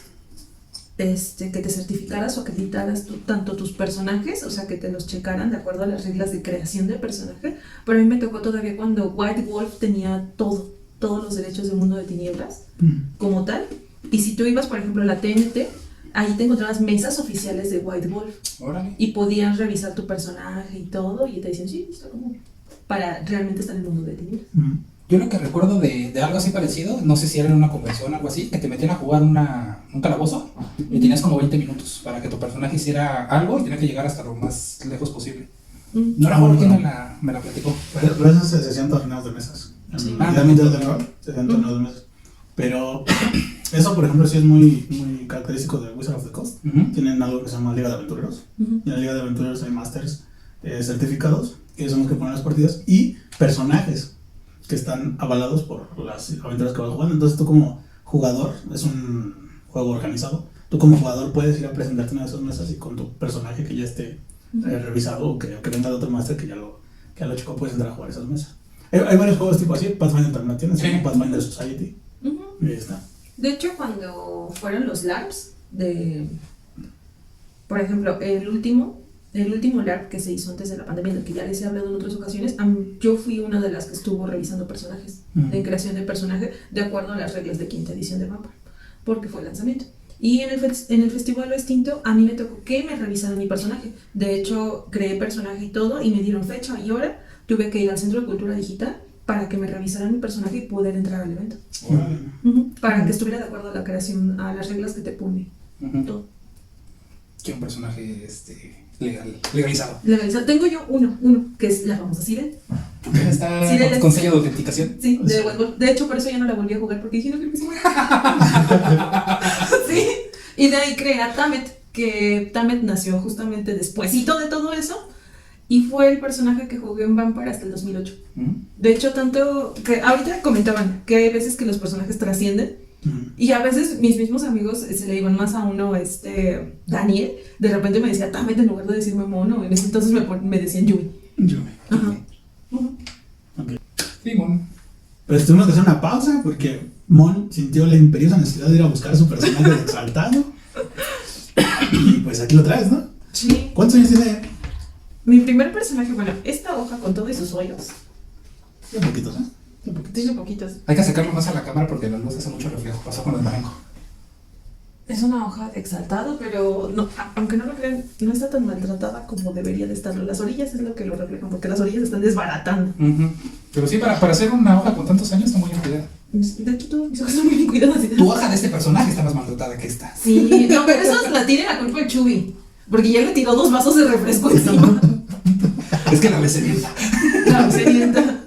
que te certificaras o acreditaras tanto tus personajes, o sea, que te los checaran de acuerdo a las reglas de creación del personaje. Pero a mí me tocó todavía cuando White Wolf tenía todos los derechos del Mundo de Tinieblas como tal. Y si tú ibas, por ejemplo, a la TNT, ahí te encontrabas mesas oficiales de White Wolf. Órale. Y podías revisar tu personaje y todo, y te decían, sí, está como para realmente estar en el Mundo de Tinieblas. Yo lo que recuerdo de algo así parecido, no sé si era en una convención o algo así, que te metían a jugar un calabozo y tenías como 20 minutos para que tu personaje hiciera algo y tenía que llegar hasta lo más lejos posible. No recuerdo quién me la platicó. Pero eso se hacían torneos de mesas. Sí. También de rol, se hacían torneos de mesas. Pero eso, por ejemplo, sí es muy, muy característico de Wizard of the Coast. Tienen algo que se llama Liga de Aventureros. Y en la Liga de Aventureros hay masters certificados, que son los que ponen las partidas, y personajes que están avalados por las aventuras que vas jugando. Entonces tú como jugador, es un juego organizado, tú como jugador puedes ir a presentarte una de esas mesas y con tu personaje que ya esté revisado o que venga de otro máster que a lo chico puedes entrar a jugar esas mesas. Hay varios juegos tipo así, Pathfinder también tiene, se llama Pathfinder Society. Y ahí está. De hecho, cuando fueron los LARPs por ejemplo, el último LARP que se hizo antes de la pandemia, del que ya les he hablado en otras ocasiones, yo fui una de las que estuvo revisando personajes, de creación de personaje, de acuerdo a las reglas de quinta edición de Vampire, porque fue el lanzamiento. Y en el Festival Extinto, a mí me tocó que me revisaran mi personaje. De hecho, creé personaje y todo, y me dieron fecha y hora. Tuve que ir al Centro de Cultura Digital para que me revisaran mi personaje y poder entrar al evento. Para que estuviera de acuerdo a la creación, a las reglas que te pone. Todo. Que un personaje legalizado. Tengo yo uno, que es la famosa Siren. Está Siren con sello de autenticación. Sí, de White Wolf. De hecho, por eso ya no la volví a jugar, porque dije, no creo que se muera. Sí. Y de ahí creé a Tamet, que Tamet nació justamente despuésito de todo eso. Y fue el personaje que jugué en Vampire hasta el 2008. De hecho, tanto que ahorita comentaban que hay veces que los personajes trascienden. Y a veces mis mismos amigos se le iban más a uno, Daniel, de repente me decía Tamet en lugar de decirme mono. En ese entonces me decían Yui. Ajá. Ok. Sí, Mon. Pero tuvimos que hacer una pausa porque Mon sintió la imperiosa necesidad de ir a buscar a su personaje exaltado. Y pues aquí lo traes, ¿no? Sí. ¿Cuántos años tiene? Mi primer personaje, bueno, esta hoja con todos sus hoyos. Tiene poquitos, ¿eh? Tiene poquitos. Hay que acercarlo más a la cámara porque la luz hace mucho reflejo. Pasó con el marengo. Es una hoja de exaltado, pero no, aunque no lo crean, no está tan maltratada como debería de estarlo. Las orillas es lo que lo reflejan, porque las orillas están desbaratando. Pero sí, para hacer una hoja con tantos años está muy bien cuidada. De hecho, todas mis hojas son muy bien cuidadas. Tu hoja de este personaje está más maltratada que esta. Sí, no, pero eso la tiene la culpa el Chubby. Porque ya le tiró 2 vasos de refresco encima. Es que la beserienta. La sedienta.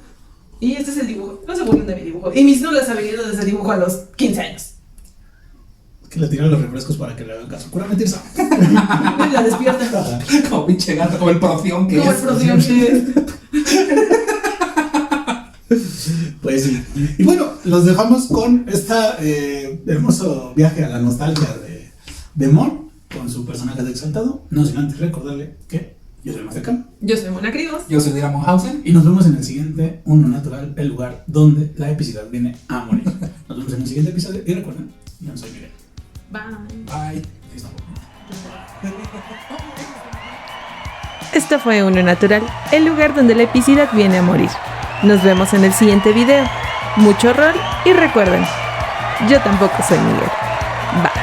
Y este es el dibujo. No se burlen de mi dibujo. Y mis no las habilidades de ese dibujo a los 15 años. Que le tiraron los refrescos para que le hagan caso. Cura mentirse. La despierta. Como pinche gato, como el profión que Como el es. profión que es. Pues sí. Y bueno, los dejamos con este hermoso viaje a la nostalgia de Mon con su personaje de exaltado. No sin antes recordarle que yo soy Mastercam. Yo soy Mona Crigos. Yo soy Dira Monhausen. Y nos vemos en el siguiente Uno Natural, el lugar donde la epicidad viene a morir. Nos vemos en el siguiente episodio. Y recuerden, yo no soy Miguel. Bye. Bye. Esto fue Uno Natural, el lugar donde la epicidad viene a morir. Nos vemos en el siguiente video. Mucho rol y recuerden, yo tampoco soy Miguel. Bye.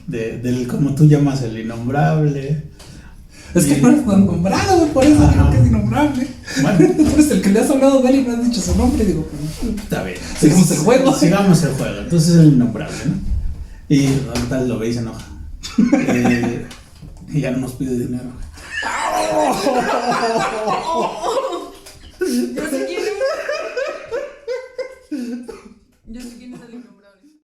Del como tú llamas el innombrable. Es que no eres tan nombrado, güey, por eso creo que es innombrable. Bueno, Tú eres el que le has hablado de él y no has dicho su nombre. Digo, pues, está bien. Sigamos el juego. Sigamos el juego. Entonces es el innombrable, ¿no? Y ahorita lo ve y se enoja. Y ya no nos pide dinero. Yo sí